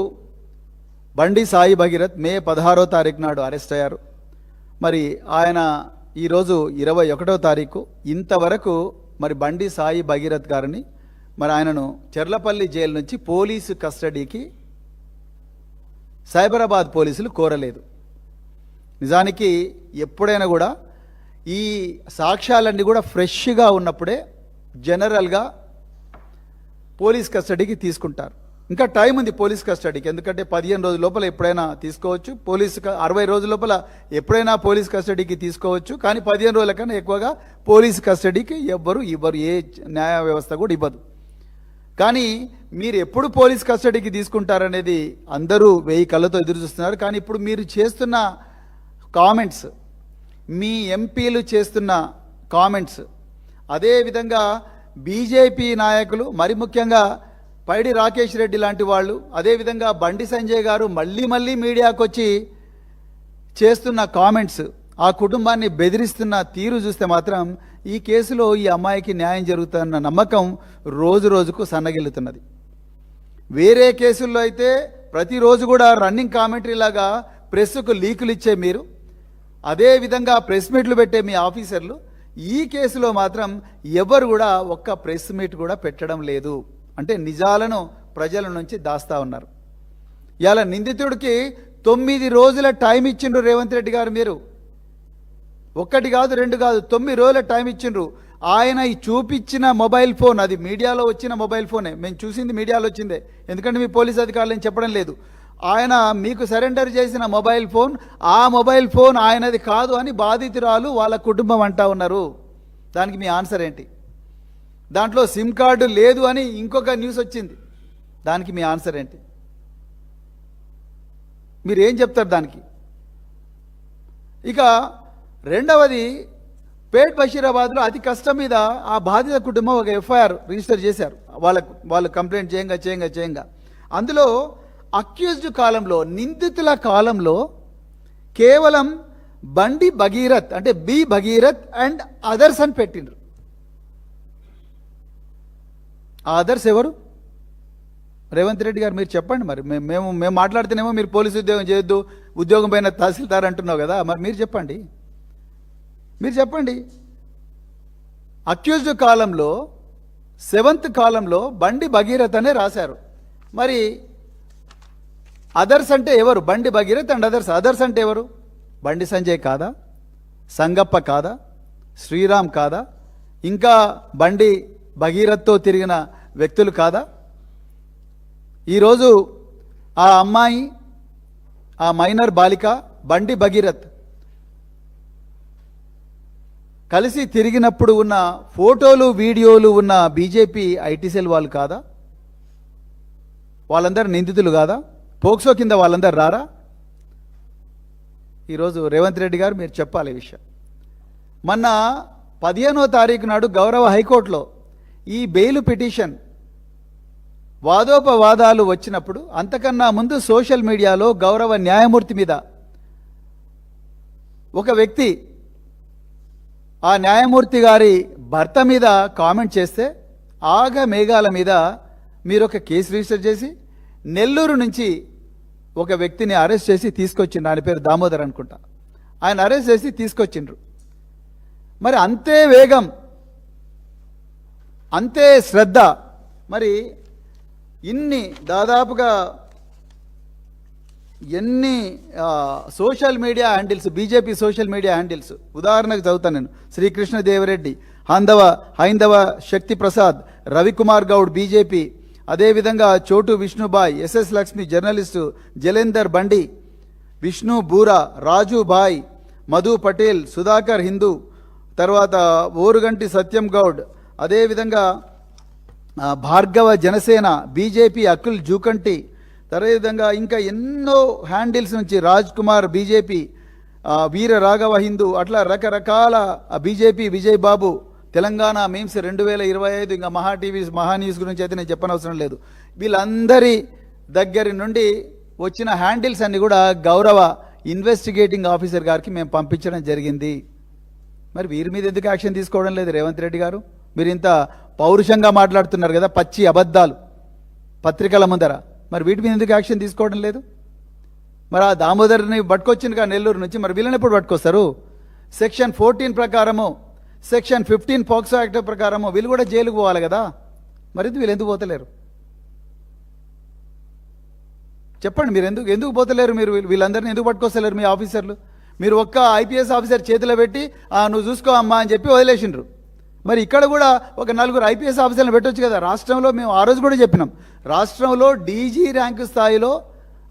[SPEAKER 1] బండి సాయి భగీరథ్ మే 16వ తారీఖు నాడు అరెస్ట్ అయ్యారు. మరి ఆయన ఈరోజు 21వ తారీఖు. ఇంతవరకు మరి బండి సాయి భగీరథ్ గారిని మరి ఆయనను చెర్లపల్లి జైలు నుంచి పోలీసు కస్టడీకి సైబరాబాద్ పోలీసులు కోరలేదు. నిజానికి ఎప్పుడైనా కూడా ఈ సాక్ష్యాలన్నీ కూడా ఫ్రెష్గా ఉన్నప్పుడే జనరల్గా పోలీస్ కస్టడీకి తీసుకుంటారు. ఇంకా టైం ఉంది పోలీస్ కస్టడీకి, ఎందుకంటే 15 రోజుల లోపల ఎప్పుడైనా తీసుకోవచ్చు. 60 రోజుల లోపల ఎప్పుడైనా పోలీస్ కస్టడీకి తీసుకోవచ్చు. కానీ 15 రోజుల కన్నా ఎక్కువగా పోలీస్ కస్టడీకి ఇవ్వరు, ఏ న్యాయ వ్యవస్థ కూడా ఇవ్వదు. కానీ మీరు ఎప్పుడు పోలీస్ కస్టడీకి తీసుకుంటారనేది అందరూ 1000 కళ్ళతో ఎదురు చూస్తున్నారు. కానీ ఇప్పుడు మీరు చేస్తున్న కామెంట్స్, మీ ఎంపీలు చేస్తున్న కామెంట్స్, అదేవిధంగా బీజేపీ నాయకులు, మరి ముఖ్యంగా పైడి రాకేష్ రెడ్డి లాంటి వాళ్ళు, అదేవిధంగా బండి సంజయ్ గారు మళ్ళీ మీడియాకు వచ్చి చేస్తున్న కామెంట్స్, ఆ కుటుంబాన్ని బెదిరిస్తున్న తీరు చూస్తే మాత్రం ఈ కేసులో ఈ అమ్మాయికి న్యాయం జరుగుతున్న నమ్మకం రోజు రోజుకు సన్నగిల్లుతున్నది. వేరే కేసుల్లో అయితే ప్రతిరోజు కూడా రన్నింగ్ కామెంటరీ లాగా ప్రెస్కు లీకులు ఇచ్చే మీరు, అదేవిధంగా ప్రెస్ మీట్లు పెట్టే మీ ఆఫీసర్లు, ఈ కేసులో మాత్రం ఎవరు కూడా ఒక్క ప్రెస్ మీట్ కూడా పెట్టడం లేదు. అంటే నిజాలను ప్రజల నుంచి దాస్తా ఉన్నారు. ఇవాళ నిందితుడికి 9 రోజుల టైం ఇచ్చిండ్రు రేవంత్ రెడ్డి గారు. మీరు 1 కాదు 2 కాదు 9 రోజుల టైం ఇచ్చిండ్రు. ఆయన ఈ చూపించిన మొబైల్ ఫోన్, అది మీడియాలో వచ్చిన మొబైల్ ఫోనే, మేము చూసింది మీడియాలో వచ్చిందే, ఎందుకంటే మీ పోలీస్ అధికారులు చెప్పడం లేదు. ఆయన మీకు సరెండర్ చేసిన మొబైల్ ఫోన్, ఆ మొబైల్ ఫోన్ ఆయనది కాదు అని బాధితురాలు వాళ్ళ కుటుంబం అంటా ఉన్నారు. దానికి మీ ఆన్సర్ ఏంటి? దాంట్లో సిమ్ కార్డు లేదు అని ఇంకొక న్యూస్ వచ్చింది, దానికి మీ ఆన్సర్ ఏంటి? మీరు ఏం చెప్తారు దానికి? ఇక రెండవది, పేట్ బషీరాబాద్లో అతి కష్టం మీద ఆ బాధిత కుటుంబం ఒక ఎఫ్ఐఆర్ రిజిస్టర్ చేశారు. వాళ్ళు కంప్లైంట్ చేయంగా అందులో అక్యూజ్డ్ కాలంలో, నిందితుల కాలంలో కేవలం బండి భగీరథ్ అంటే బి భగీరథ్ అండ్ అదర్స్ అని పెట్టిండ్రు. ఆ అదర్స్ ఎవరు? రేవంత్ రెడ్డి గారు మీరు చెప్పండి. మరి మేము మాట్లాడితేనేమో మీరు పోలీసు ఉద్యోగం చేయొద్దు, ఉద్యోగం పైన తహసీల్దార్ అంటున్నావు కదా, మరి మీరు చెప్పండి. అక్యూజ్డ్ కాలంలో 7th కాలంలో బండి భగీరథ్ అనే రాశారు. మరి అదర్స్ అంటే ఎవరు? బండి భగీరథ్ అండ్ అదర్స్ అంటే ఎవరు? బండి సంజయ్ కాదా? సంగప్ప కాదా? శ్రీరామ్ కాదా? ఇంకా బండి భగీరథ్తో తిరిగిన వ్యక్తులు కాదా? ఈరోజు ఆ అమ్మాయి, ఆ మైనర్ బాలిక బండి భగీరథ్ కలిసి తిరిగినప్పుడు ఉన్న ఫోటోలు, వీడియోలు ఉన్న బీజేపీ ఐటీ సెల్ వాళ్ళు కాదా? వాళ్ళందరూ నిందితులు కాదా? పోక్సో కింద వాళ్ళందరూ రారా? ఈరోజు రేవంత్ రెడ్డి గారు మీరు చెప్పాలి ఈ విషయం. మొన్న 15వ తారీఖు నాడు గౌరవ హైకోర్టులో ఈ బెయిల్ పిటిషన్ వాదోపవాదాలు వచ్చినప్పుడు, అంతకన్నా ముందు సోషల్ మీడియాలో గౌరవ న్యాయమూర్తి మీద ఒక వ్యక్తి ఆ న్యాయమూర్తి గారి భర్త మీద కామెంట్ చేస్తే ఆగ మేఘాల మీద మీరు ఒక కేసు రిజిస్టర్ చేసి నెల్లూరు నుంచి ఒక వ్యక్తిని అరెస్ట్ చేసి తీసుకొచ్చిండ్రు. ఆయన పేరు దామోదర్ అనుకుంటా. ఆయన అరెస్ట్ చేసి తీసుకొచ్చిండ్రు. మరి అంతే వేగం, అంతే శ్రద్ధ, మరి ఇన్ని దాదాపుగా ఎన్ని social media handles, BJP social media handles, ఉదాహరణకు చదువుతాను నేను. శ్రీకృష్ణదేవరెడ్డి, హైందవ శక్తి ప్రసాద్, రవికుమార్ గౌడ్ బీజేపీ, అదేవిధంగా చోటు విష్ణుబాయ్, ఎస్ఎస్ లక్ష్మి జర్నలిస్టు, జలేందర్ బండి, విష్ణు బూరా, రాజు బాయ్, మధు పటేల్, సుధాకర్ హిందూ, తర్వాత ఓరుగంటి సత్యం గౌడ్, అదేవిధంగా భార్గవ జనసేన బీజేపీ అకుల్ జూకంటి, అదేవిధంగా ఇంకా ఎన్నో హ్యాండిల్స్ నుంచి రాజ్ కుమార్ బీజేపీ, వీర రాఘవ హిందూ, అట్లా రకరకాల బీజేపీ విజయ్ బాబు, తెలంగాణ మీమ్స్ 2025, ఇంకా మహా టీవీ మహా న్యూస్ గురించి అయితే నేను చెప్పనవసరం లేదు. వీళ్ళందరి దగ్గర నుండి వచ్చిన హ్యాండిల్స్ అన్ని కూడా గౌరవ ఇన్వెస్టిగేటింగ్ ఆఫీసర్ గారికి మేము పంపించడం జరిగింది. మరి వీరి మీద ఎందుకు యాక్షన్ తీసుకోవడం లేదు రేవంత్ రెడ్డి గారు? మీరు ఇంత పౌరుషంగా మాట్లాడుతున్నారు కదా, పచ్చి అబద్ధాలు పత్రికల ముందర, మరి వీటి మీద ఎందుకు యాక్షన్ తీసుకోవడం లేదు? మరి ఆ దామోదర్ని పట్టుకొచ్చిందిగా నెల్లూరు నుంచి, మరి వీళ్ళని ఎప్పుడు పట్టుకొస్తారు? సెక్షన్ 14 ప్రకారము, సెక్షన్ 15 పోక్సో యాక్ట్ ప్రకారము వీళ్ళు కూడా జైలుకు పోవాలి కదా, మరి వీళ్ళు ఎందుకు పోతలేరు? చెప్పండి, మీరు ఎందుకు పోతలేరు? మీరు వీళ్ళందరినీ ఎందుకు పట్టుకొస్తలేరు మీ ఆఫీసర్లు? మీరు ఒక్క ఐపీఎస్ ఆఫీసర్ చేతిలో పెట్టి నువ్వు చూసుకో అమ్మా అని చెప్పి వదిలేసిండ్రు. మరి ఇక్కడ కూడా ఒక 4 ఐపీఎస్ ఆఫీసర్లను పెట్టొచ్చు కదా. రాష్ట్రంలో మేము ఆ రోజు కూడా చెప్పినాం, రాష్ట్రంలో డీజీ ర్యాంకు స్థాయిలో,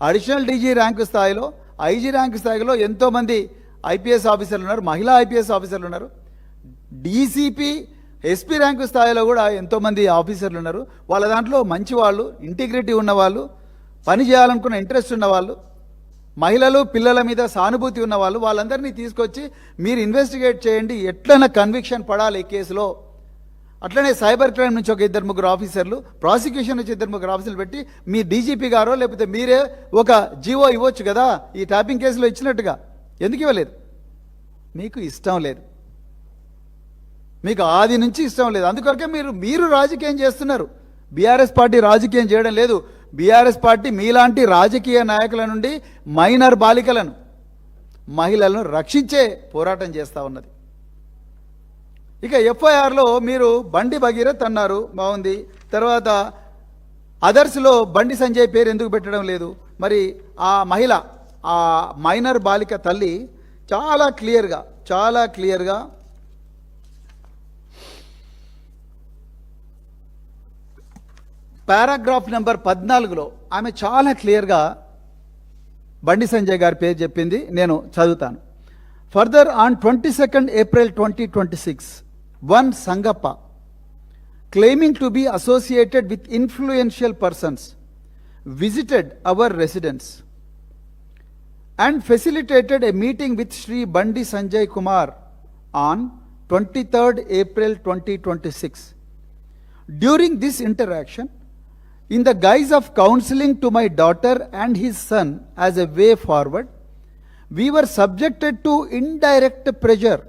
[SPEAKER 1] అడిషనల్ డీజీ ర్యాంకు స్థాయిలో, ఐజీ ర్యాంకు స్థాయిలో ఎంతోమంది ఐపీఎస్ ఆఫీసర్లు ఉన్నారు, మహిళా ఐపీఎస్ ఆఫీసర్లు ఉన్నారు. డీసీపీ, ఎస్పీ ర్యాంకు స్థాయిలో కూడా ఎంతోమంది ఆఫీసర్లు ఉన్నారు. వాళ్ళ దాంట్లో మంచి వాళ్ళు, ఇంటిగ్రిటీ ఉన్నవాళ్ళు, పని చేయాలనుకున్న ఇంట్రెస్ట్ ఉన్నవాళ్ళు, మహిళలు పిల్లల మీద సానుభూతి ఉన్నవాళ్ళు, వాళ్ళందరినీ తీసుకొచ్చి మీరు ఇన్వెస్టిగేట్ చేయండి, ఎట్లైనా కన్విక్షన్ పడాలి ఈ కేసులో. అట్లనే సైబర్ క్రైమ్ నుంచి ఒక 2-3 ఆఫీసర్లు, ప్రాసిక్యూషన్ నుంచి 2-3 ఆఫీసర్లు పెట్టి మీ డీజీపీ గారో లేకపోతే మీరే ఒక జీవో ఇవ్వచ్చు కదా, ఈ ట్యాపింగ్ కేసులో ఇచ్చినట్టుగా. ఎందుకు ఇవ్వలేదు? మీకు ఇష్టం లేదు, మీకు ఆది నుంచి ఇష్టం లేదు. అందుకొరకే మీరు రాజకీయం చేస్తున్నారు. బీఆర్ఎస్ పార్టీ రాజకీయం చేయడం లేదు. బీఆర్ఎస్ పార్టీ మీలాంటి రాజకీయ నాయకుల నుండి మైనర్ బాలికలను, మహిళలను రక్షించే పోరాటం చేస్తూ ఉన్నది. ఇక ఎఫ్ఐఆర్లో మీరు బండి భగీరథ్ అన్నారు, బాగుంది. తర్వాత అదర్స్లో బండి సంజయ్ పేరు ఎందుకు పెట్టడం లేదు? మరి ఆ మహిళ, ఆ మైనర్ బాలిక తల్లి చాలా క్లియర్గా పారాగ్రాఫ్ నెంబర్ 14లో ఆమె చాలా క్లియర్గా బండి సంజయ్ గారి పేరు చెప్పింది. నేను చదువుతాను. Further, on 22nd April 2026, one Sangappa, claiming to be associated with influential persons, visited our residence and facilitated a meeting with Shri Bandi Sanjay Kumar on 23rd April 2026. During this interaction, in the guise of counseling to my daughter and his son as a way forward, we were subjected to indirect pressure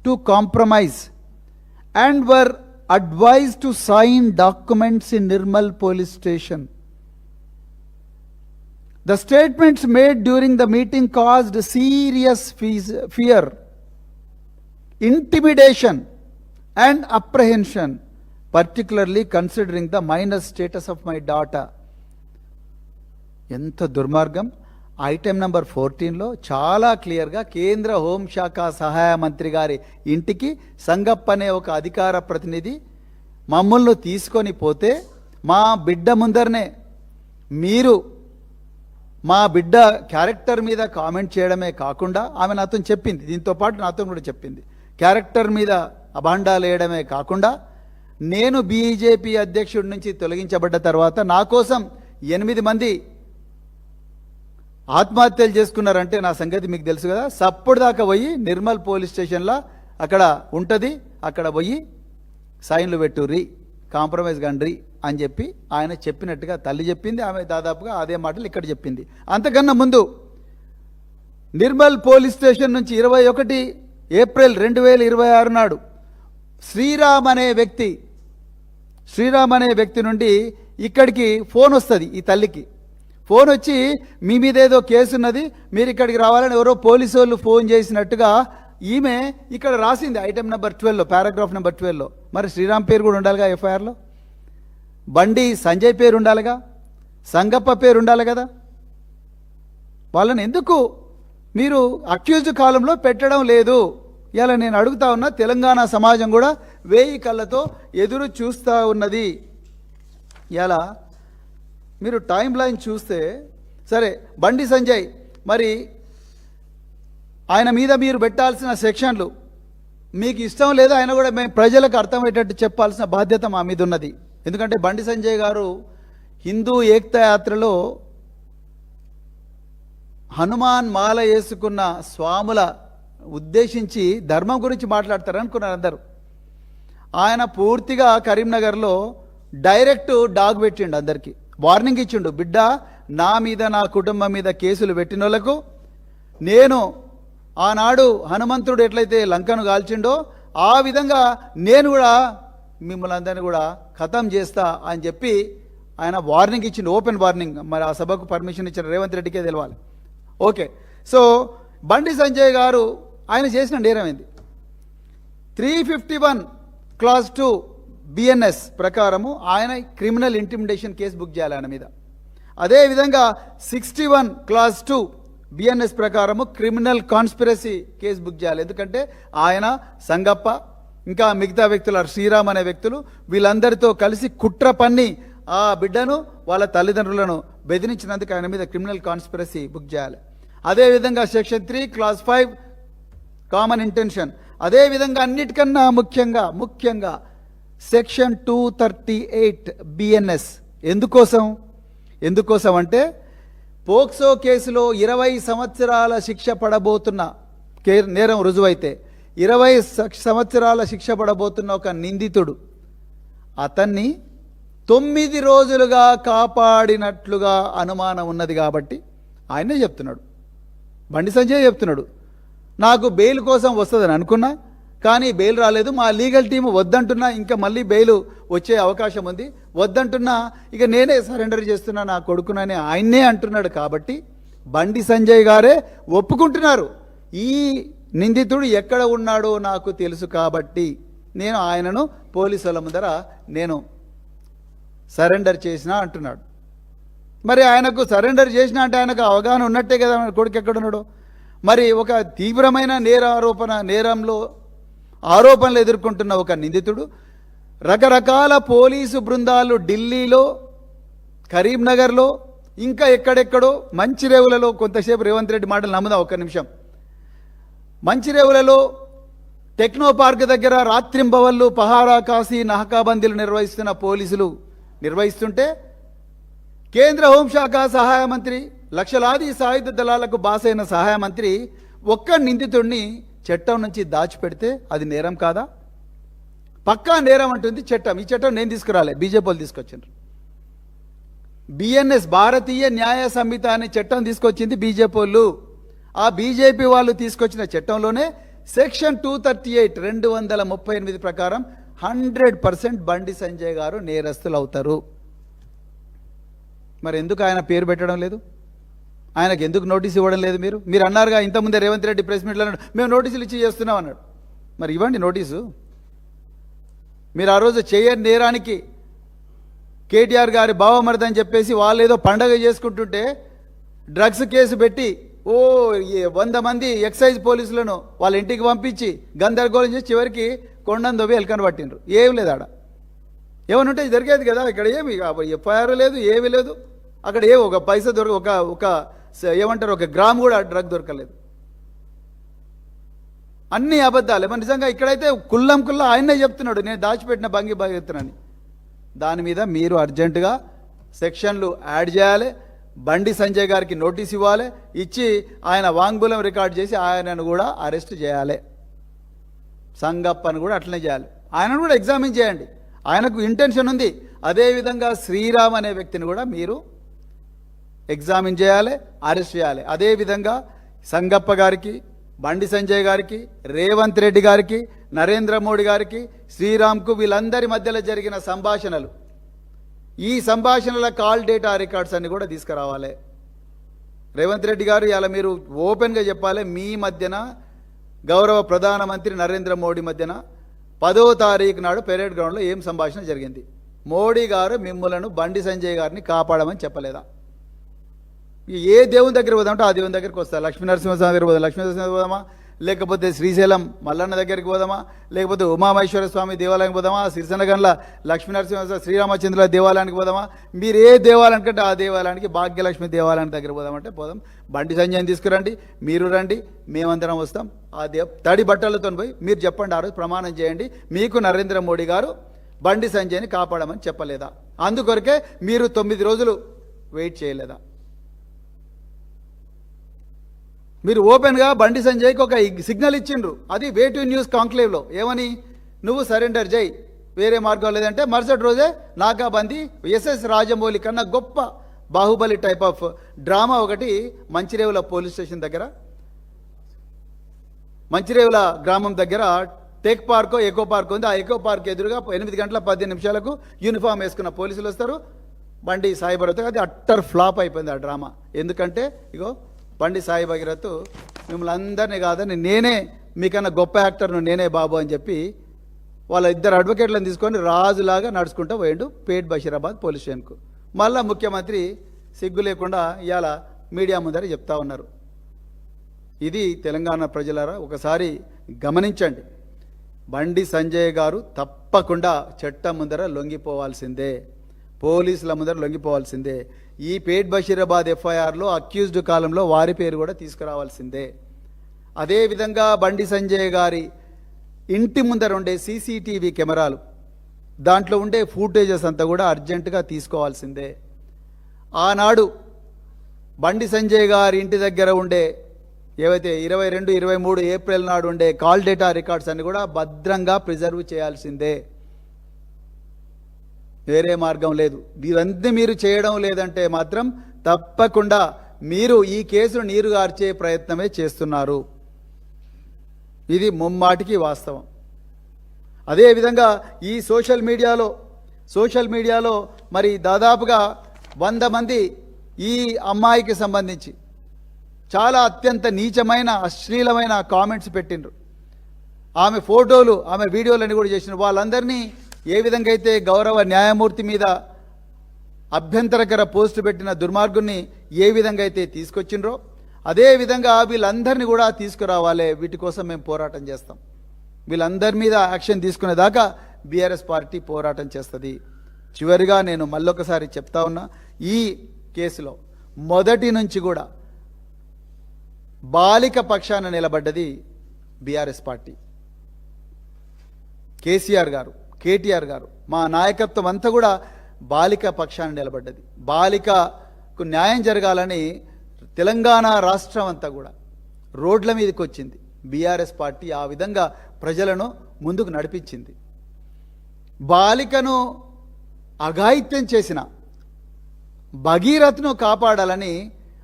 [SPEAKER 1] to compromise and were advised to sign documents in Nirmal police station. The statements made during the meeting caused serious fear, intimidation and apprehension, particularly considering the minor status of my daughter. ఎంత దుర్మార్గం! Item number 14లో చాలా క్లియర్గా కేంద్ర హోంశాఖ సహాయ మంత్రి గారి ఇంటికి సంగప్ప అనే ఒక అధికార ప్రతినిధి మమ్మల్ని తీసుకొని పోతే మా బిడ్డ ముందరనే మీరు మా బిడ్డ క్యారెక్టర్ మీద కామెంట్ చేయడమే కాకుండా ఆమె నాతో చెప్పింది, దీంతో పాటు నాతో కూడా చెప్పింది, క్యారెక్టర్ మీద అభాండాలు వేయడమే కాకుండా నేను బీజేపీ అధ్యక్షుడి నుంచి తొలగించబడ్డ తర్వాత నా కోసం 8 మంది ఆత్మహత్యలు చేసుకున్నారంటే నా సంగతి మీకు తెలుసు కదా. సప్పుడు దాకా పోయి నిర్మల్ పోలీస్ స్టేషన్లో అక్కడ ఉంటుంది, అక్కడ పోయి సైన్లు పెట్టుర్రి, కాంప్రమైజ్ కండ్రి అని చెప్పి ఆయన చెప్పినట్టుగా తల్లి చెప్పింది. ఆమె దాదాపుగా అదే మాటలు ఇక్కడ చెప్పింది. అంతకన్నా ముందు నిర్మల్ పోలీస్ స్టేషన్ నుంచి 21 ఏప్రిల్ 2026 నాడు శ్రీరామ్ అనే వ్యక్తి నుండి ఇక్కడికి ఫోన్ వస్తుంది. ఈ తల్లికి ఫోన్ వచ్చి మీ మీద ఏదో కేసు ఉన్నది, మీరు ఇక్కడికి రావాలని ఎవరో పోలీసు వాళ్ళు ఫోన్ చేసినట్టుగా ఈమె ఇక్కడ రాసింది ఐటెం నెంబర్ 12లో, పారాగ్రాఫ్ నెంబర్ 12లో. మరి శ్రీరామ్ పేరు కూడా ఉండాలిగా ఎఫ్ఐఆర్లో, బండి సంజయ్ పేరు ఉండాలిగా, సంగప్ప పేరు ఉండాలి కదా. వాళ్ళని ఎందుకు మీరు అక్యూజ్డ్ కాలంలో పెట్టడం లేదు? ఇలా నేను అడుగుతా ఉన్నా. తెలంగాణ సమాజం కూడా 1000 కళ్ళతో ఎదురు చూస్తూ ఉన్నది. ఇలా మీరు టైం లైన్ చూస్తే సరే, బండి సంజయ్ మరి ఆయన మీద మీరు పెట్టాల్సిన సెక్షన్లు మీకు ఇష్టం లేదు, ఆయన కూడా మేము ప్రజలకు అర్థమయ్యేటట్టు చెప్పాల్సిన బాధ్యత మా మీద ఉన్నది. ఎందుకంటే బండి సంజయ్ గారు హిందూ ఏక్తా యాత్రలో హనుమాన్ మాల వేసుకున్న స్వాముల ఉద్దేశించి ధర్మం గురించి మాట్లాడతారు అనుకున్నారు అందరూ. ఆయన పూర్తిగా కరీంనగర్లో డైరెక్ట్ డాగ్ పెట్టిండు, అందరికీ వార్నింగ్ ఇచ్చిండు. బిడ్డ, నా మీద నా కుటుంబం మీద కేసులు పెట్టిన వాళ్ళకు నేను ఆనాడు హనుమంతుడు ఎట్లయితే లంకను కాల్చిండో ఆ విధంగా నేను కూడా మిమ్మల్ని అందరినీ కూడా ఖతం చేస్తా అని చెప్పి ఆయన వార్నింగ్ ఇచ్చిండు, ఓపెన్ వార్నింగ్. మరి ఆ సభకు పర్మిషన్ ఇచ్చిన రేవంత్ రెడ్డికే తెలవాలి. ఓకే, సో బండి సంజయ్ గారు ఆయన చేసిన నేరం ఏంది? 351 క్లాస్ 2 బిఎన్ఎస్ ప్రకారము ఆయన క్రిమినల్ ఇంటిమిడేషన్ కేసు బుక్ చేయాలి ఆయన మీద. అదేవిధంగా 61 క్లాస్ 2 బిఎన్ఎస్ ప్రకారము క్రిమినల్ కాన్స్పిరసీ కేసు బుక్ చేయాలి. ఎందుకంటే ఆయన, సంగప్ప, ఇంకా మిగతా వ్యక్తులు, శ్రీరామ్ అనే వ్యక్తులు, వీళ్ళందరితో కలిసి కుట్ర పన్ని ఆ బిడ్డను వాళ్ళ తల్లిదండ్రులను బెదిరించినందుకు ఆయన మీద క్రిమినల్ కాన్స్పిరసీ బుక్ చేయాలి. అదేవిధంగా సెక్షన్ 3 క్లాస్ 5 కామన్ ఇంటెన్షన్. అదేవిధంగా అన్నిటికన్నా ముఖ్యంగా సెక్షన్ 238 బిఎన్ఎస్. ఎందుకోసం అంటే పోక్సో కేసులో 20 సంవత్సరాల శిక్ష పడబోతున్న నేరం రుజువైతే 20 సంవత్సరాల శిక్ష పడబోతున్న ఒక నిందితుడు అతన్ని 9 రోజులుగా కాపాడినట్లుగా అనుమానం ఉన్నది. కాబట్టి ఆయనే చెప్తున్నాడు, బండి సంజయ్ చెప్తున్నాడు, నాకు బెయిల్ కోసం వస్తుందని అనుకున్నా, కానీ బెయిల్ రాలేదు, మా లీగల్ టీము వద్దంటున్నా, ఇంకా మళ్ళీ బెయిల్ వచ్చే అవకాశం ఉంది, వద్దంటున్నా, ఇక నేనే సరెండర్ చేస్తున్నా నా కొడుకునని ఆయన్నే అంటున్నాడు. కాబట్టి బండి సంజయ్ గారే ఒప్పుకుంటున్నారు, ఈ నిందితుడు ఎక్కడ ఉన్నాడో నాకు తెలుసు, కాబట్టి నేను ఆయనను పోలీసుల ముందర నేను సరెండర్ చేసినా అంటున్నాడు. మరి ఆయనకు సరెండర్ చేసినా అంటే ఆయనకు అవగాహన ఉన్నట్టే కదా కొడుకు ఎక్కడున్నాడో. మరి ఒక తీవ్రమైన నేరంలో ఆరోపణలు ఎదుర్కొంటున్న ఒక నిందితుడు, రకరకాల పోలీసు బృందాలు ఢిల్లీలో, కరీంనగర్లో, ఇంకా ఎక్కడెక్కడో, మంచిరేవులలో, కొంతసేపు రేవంత్ రెడ్డి మాటలు నమ్ముదాం ఒక్క నిమిషం, మంచిరేవులలో టెక్నో పార్క్ దగ్గర రాత్రింబవళ్ళు పహారా కాసి నహకాబందీలు నిర్వహిస్తున్న పోలీసులు నిర్వహిస్తుంటే కేంద్ర హోంశాఖ సహాయ మంత్రి, లక్షలాది సాయుధ దళాలకు బాసైన సహాయ మంత్రి ఒక్క నిందితుడిని చట్టం నుంచి దాచిపెడితే అది నేరం కాదా? పక్కా నేరం అంటుంది చట్టం. ఈ చట్టం నేను తీసుకురాలే, బీజేపీ వాళ్ళు తీసుకొచ్చారు. బిఎన్ఎస్, భారతీయ న్యాయ సంహిత అనే చట్టం తీసుకొచ్చింది బీజేపీ వాళ్ళు. ఆ బీజేపీ వాళ్ళు తీసుకొచ్చిన చట్టంలోనే సెక్షన్ 238 238 ప్రకారం 100% బండి సంజయ్ గారు నేరస్తులు అవుతారు. మరి ఎందుకు ఆయన పేరు పెట్టడం లేదు? ఆయనకు ఎందుకు నోటీస్ ఇవ్వడం లేదు? మీరు అన్నారుగా ఇంతకుముందే రేవంత్ రెడ్డి ప్రెస్ మీట్లో అన్నాడు, మేము నోటీసులు ఇచ్చి చేస్తున్నాం అన్నాడు. మరి ఇవ్వండి నోటీసు. మీరు ఆ రోజు చేయని నేరానికి కేటీఆర్ గారి బావమరిది అని చెప్పేసి వాళ్ళు ఏదో పండగ చేసుకుంటుంటే డ్రగ్స్ కేసు పెట్టి 100 మంది ఎక్సైజ్ పోలీసులను వాళ్ళ ఇంటికి పంపించి గందరగోళం చేసి చివరికి కొండందోవి ఎల్కను పట్టిండ్రు. ఏం లేదు ఆడ. ఏమని ఉంటే జరిగేది కదా. ఇక్కడ ఏమి ఎఫ్ఐఆర్ లేదు, ఏమీ లేదు. అక్కడ ఒక పైసా ఒక ఏమంటారు, ఒక గ్రామ్ కూడా డ్రగ్ దొరకలేదు. అన్ని అబద్ధాలు. ఏమన్నా నిజంగా ఇక్కడైతే కుల్లం ఆయనే చెప్తున్నాడు, నేను దాచిపెట్టిన బంగి బాగెత్తున్నాను. దాని మీద మీరు అర్జెంటుగా సెక్షన్లు యాడ్ చేయాలి. బండి సంజయ్ గారికి నోటీస్ ఇవ్వాలి, ఇచ్చి ఆయన వాంగ్మూలం రికార్డ్ చేసి ఆయనను కూడా అరెస్ట్ చేయాలి. సంగప్పను కూడా అట్లనే చేయాలి. ఆయనను కూడా ఎగ్జామిన్ చేయండి. ఆయనకు ఇంటెన్షన్ ఉంది. అదేవిధంగా శ్రీరామ్ అనే వ్యక్తిని కూడా మీరు ఎగ్జామిన్ చేయాలి, అరెస్ట్ చేయాలి. అదేవిధంగా సంగప్ప గారికి, బండి సంజయ్ గారికి, రేవంత్ రెడ్డి గారికి, నరేంద్ర మోడీ గారికి, శ్రీరామ్కు వీళ్ళందరి మధ్యలో జరిగిన సంభాషణలు, ఈ సంభాషణల కాల్ డేటా రికార్డ్స్ అన్ని కూడా తీసుకురావాలి. రేవంత్ రెడ్డి గారు ఇలా మీరు ఓపెన్గా చెప్పాలి, మీ మధ్యన గౌరవ ప్రధానమంత్రి నరేంద్ర మోడీ మధ్యన 10వ తారీఖు నాడు పెరేడ్ గ్రౌండ్లో ఏం సంభాషణ జరిగింది? మోడీ గారు మిమ్మలను బండి సంజయ్ గారిని కాపాడమని చెప్పలేదా? ఏ దేవుని దగ్గర పోదామంటే ఆ దేవుని దగ్గరికి వస్తారు. లక్ష్మీనరసింహస్వామి దగ్గర పోదాం, లక్ష్మీనరసింహ పోదామా, లేకపోతే శ్రీశైలం మల్లన్న దగ్గరికి పోదామా, లేకపోతే ఉమామహేశ్వర స్వామి దేవాలయానికి పోదామా, సిరిసనగండ్ల లక్ష్మీనరసింహ శ్రీరామచంద్ర దేవాలయానికి పోదామా, మీరు ఏ దేవాలయం కంటే ఆ దేవాలయానికి, భాగ్యలక్ష్మి దేవాలయం దగ్గర పోదామంటే పోదాం. బండి సంజయ్ని తీసుకురండి, మీరు రండి, మేమందరం వస్తాం. ఆ తడి బట్టలతో పోయి మీరు చెప్పండి, ఆ రోజు ప్రమాణం చేయండి, మీకు నరేంద్ర మోడీ గారు బండి సంజయ్ని కాపాడమని చెప్పలేదా? అందుకొరకే మీరు 9 రోజులు వెయిట్ చేయలేదా? మీరు ఓపెన్గా బండి సంజయ్కి ఒక సిగ్నల్ ఇచ్చిండ్రు. అది వేటు న్యూస్ కాంక్లేవ్లో ఏమని, నువ్వు సరెండర్ చేయి, వేరే మార్గం లేదంటే మరుసటి రోజే నాకాబందీ ఎస్ఎస్ రాజమౌళి కన్నా గొప్ప బాహుబలి టైప్ ఆఫ్ డ్రామా ఒకటి మంచిరేవుల పోలీస్ స్టేషన్ దగ్గర, మంచిరేవుల గ్రామం దగ్గర టెక్ పార్క్, ఎకో పార్క్ ఉంది. ఆ ఎకో పార్క్ ఎదురుగా 8 గంటల 15 నిమిషాలకు యూనిఫామ్ వేసుకున్న పోలీసులు వస్తారు, బండి సాయి భగీరథ్. అది అట్టర్ ఫ్లాప్ అయిపోయింది ఆ డ్రామా. ఎందుకంటే ఇగో బండి సాయి భగీరథ్ మిమ్మల్ని అందరినీ కాదని, నేనే మీకన్నా గొప్ప యాక్టర్ను, నేనే బాబు అని చెప్పి వాళ్ళ 2 అడ్వకేట్లను తీసుకొని రాజులాగా నడుచుకుంటూ పోయిండు పేట్ బషీరాబాద్ పోలీస్ స్టేషన్కు. మళ్ళా ముఖ్యమంత్రి సిగ్గు లేకుండా ఇవాళ మీడియా ముందర చెప్తా ఉన్నారు. ఇది తెలంగాణ ప్రజలారా ఒకసారి గమనించండి. బండి సంజయ్ గారు తప్పకుండా చట్టం ముందర లొంగిపోవాల్సిందే, పోలీసుల ముందర లొంగిపోవాల్సిందే. ఈ పేట్ బషీరాబాద్ ఎఫ్ఐఆర్లో అక్యూజ్డ్ కాలంలో వారి పేరు కూడా తీసుకురావాల్సిందే. అదేవిధంగా బండి సంజయ్ గారి ఇంటి ముందర ఉండే సీసీటీవీ కెమెరాలు, దాంట్లో ఉండే ఫూటేజెస్ అంతా కూడా అర్జెంటుగా తీసుకోవాల్సిందే. ఆనాడు బండి సంజయ్ గారి ఇంటి దగ్గర ఉండే ఏవైతే 22, 23 ఏప్రిల్ నాడు ఉండే కాల్ డేటా రికార్డ్స్ అన్ని కూడా భద్రంగా ప్రిజర్వ్ చేయాల్సిందే. వేరే మార్గం లేదు. ఇవన్నీ మీరు చేయడం లేదంటే మాత్రం తప్పకుండా మీరు ఈ కేసును నీరుగార్చే ప్రయత్నమే చేస్తున్నారు. ఇది ముమ్మాటికి వాస్తవం. అదేవిధంగా ఈ సోషల్ మీడియాలో మరి దాదాపుగా 100 మంది ఈ అమ్మాయికి సంబంధించి చాలా అత్యంత నీచమైన అశ్లీలమైన కామెంట్స్ పెట్టిండ్రు. ఆమె ఫోటోలు, ఆమె వీడియోలన్నీ కూడా చేసినారు. వాళ్ళందరినీ ఏ విధంగా అయితే గౌరవ న్యాయమూర్తి మీద అభ్యంతరకర పోస్టు పెట్టిన దుర్మార్గుని ఏ విధంగా అయితే తీసుకొచ్చిండ్రో అదేవిధంగా వీళ్ళందరినీ కూడా తీసుకురావాలి. వీటి కోసం మేము పోరాటం చేస్తాం. వీళ్ళందరి మీద యాక్షన్ తీసుకునేదాకా బీఆర్ఎస్ పార్టీ పోరాటం చేస్తుంది. చివరిగా నేను మళ్ళొకసారి చెప్తా ఉన్నా, ఈ కేసులో మొదటి నుంచి కూడా బాలిక పక్షాన నిలబడ్డది బీఆర్ఎస్ పార్టీ. కేసీఆర్ గారు, కేటీఆర్ గారు, మా నాయకత్వం అంతా కూడా బాలిక పక్షాన నిలబడ్డది. బాలికకు న్యాయం జరగాలని తెలంగాణ రాష్ట్రం అంతా కూడా రోడ్ల మీదకి వచ్చింది. బీఆర్ఎస్ పార్టీ ఆ విధంగా ప్రజలను ముందుకు నడిపించింది. బాలికను అఘాయిత్యం చేసిన భగీరథ్ను కాపాడాలని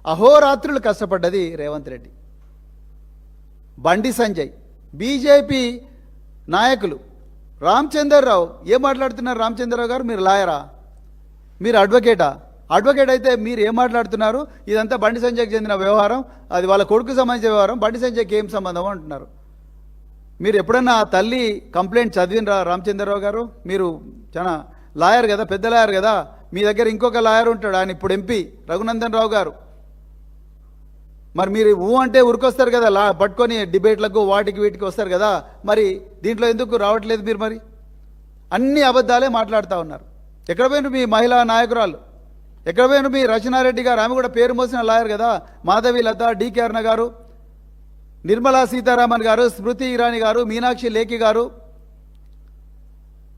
[SPEAKER 1] అహోరాత్రులు కష్టపడ్డది రేవంత్ రెడ్డి. బండి సంజయ్, బీజేపీ నాయకులు, రామచంద్రరావు ఏం మాట్లాడుతున్నారు? రామచంద్రరావు గారు, మీరు లాయరా? మీరు అడ్వకేటా? అడ్వకేట్ అయితే మీరు ఏం మాట్లాడుతున్నారు? ఇదంతా బండి సంజయ్కి చెందిన వ్యవహారం, అది వాళ్ళ కొడుకు సంబంధించిన వ్యవహారం, బండి సంజయ్కి ఏం సంబంధం అంటున్నారు. మీరు ఎప్పుడన్నా తల్లి కంప్లైంట్ చదివినరా రామచంద్రరావు గారు? మీరు చాలా లాయర్ కదా, పెద్ద లాయర్ కదా. మీ దగ్గర ఇంకొక లాయర్ ఉంటాడు, ఆయన ఇప్పుడు ఎంపీ రఘునందన్ రావు గారు. మరి మీరు అంటే ఉరికొస్తారు కదా, పట్టుకొని డిబేట్లకు వాటికి వీటికి వస్తారు కదా, మరి దీంట్లో ఎందుకు రావట్లేదు మీరు? మరి అన్ని అబద్ధాలే మాట్లాడుతూ ఉన్నారు. ఎక్కడ పోయిన మీ మహిళా నాయకురాలు, ఎక్కడ పోయిన మీ రచనారెడ్డి గారు, ఆమె కూడా పేరు మోసిన లాయర్ కదా, మాధవి లత, డికే అరుణ గారు, నిర్మలా సీతారామన్ గారు, స్మృతి ఇరానీ గారు, మీనాక్షి లేఖి గారు,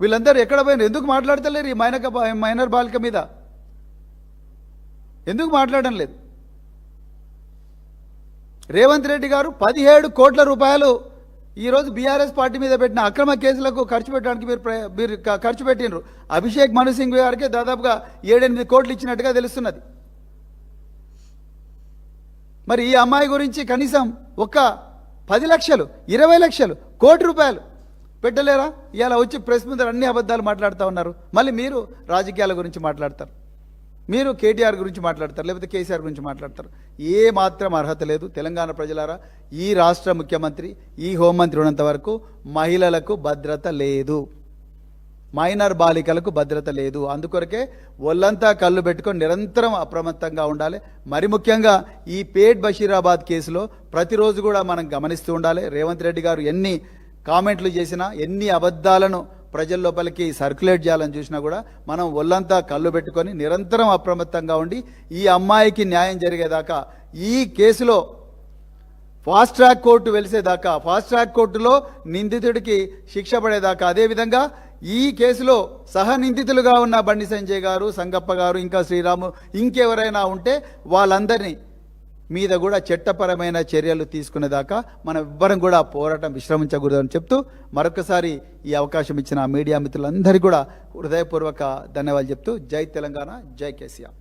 [SPEAKER 1] వీళ్ళందరూ ఎక్కడ పోయినారు? ఎందుకు మాట్లాడతలేరు ఈ మైనర్ బాలిక మీద? ఎందుకు మాట్లాడడం లేదు? రేవంత్ రెడ్డి గారు 17 కోట్ల రూపాయలు ఈరోజు బీఆర్ఎస్ పార్టీ మీద పెట్టిన అక్రమ కేసులకు ఖర్చు పెట్టడానికి మీరు ఖర్చు పెట్టినరు. అభిషేక్ మను సింగ్ గారికి దాదాపుగా 7-8 కోట్లు ఇచ్చినట్టుగా తెలుస్తున్నది. మరి ఈ అమ్మాయి గురించి కనీసం ఒక 10 లక్షలు, 20 లక్షలు, కోటి రూపాయలు పెట్టలేరా? ఇలా వచ్చి ప్రెస్ ముందర అన్ని అబద్ధాలు మాట్లాడుతూ ఉన్నారు. మళ్ళీ మీరు రాజకీయాల గురించి మాట్లాడతారు, మీరు కేటీఆర్ గురించి మాట్లాడతారు, లేకపోతే కేసీఆర్ గురించి మాట్లాడతారు. ఏ మాత్రం అర్హత లేదు. తెలంగాణ ప్రజలారా, ఈ రాష్ట్ర ముఖ్యమంత్రి, ఈ హోంమంత్రి ఉన్నంత వరకు మహిళలకు భద్రత లేదు, మైనర్ బాలికలకు భద్రత లేదు. అందుకొరకే ఒళ్ళంతా కళ్ళు పెట్టుకొని నిరంతరం అప్రమత్తంగా ఉండాలి. మరి ముఖ్యంగా ఈ పేట్ బషీరాబాద్ కేసులో ప్రతిరోజు కూడా మనం గమనిస్తూ ఉండాలి. రేవంత్ రెడ్డి గారు ఎన్ని కామెంట్లు చేసినా, ఎన్ని అబద్ధాలను ప్రజల లోపలికి సర్క్యులేట్ చేయాలని చూసినా కూడా మనం ఒళ్ళంతా కళ్ళు పెట్టుకొని నిరంతరం అప్రమత్తంగా ఉండి ఈ అమ్మాయికి న్యాయం జరిగేదాకా, ఈ కేసులో ఫాస్ట్ ట్రాక్ కోర్టు వెలిసేదాకా, ఫాస్ట్ ట్రాక్ కోర్టులో నిందితుడికి శిక్ష పడేదాకా, అదేవిధంగా ఈ కేసులో సహ నిందితులుగా ఉన్న బండి సంజయ్ గారు, సంగప్ప గారు, ఇంకా శ్రీరాము, ఇంకెవరైనా ఉంటే వాళ్ళందరినీ మీద కూడా చట్టపరమైన చర్యలు తీసుకునేదాకా మనం ఎవ్వరం కూడా పోరాటం విశ్రమించకూడదని చెప్తూ మరొకసారి ఈ అవకాశం ఇచ్చిన మీడియా మిత్రులందరికీ కూడా హృదయపూర్వక ధన్యవాదాలు చెప్తూ జై తెలంగాణ, జై కేసీఆర్.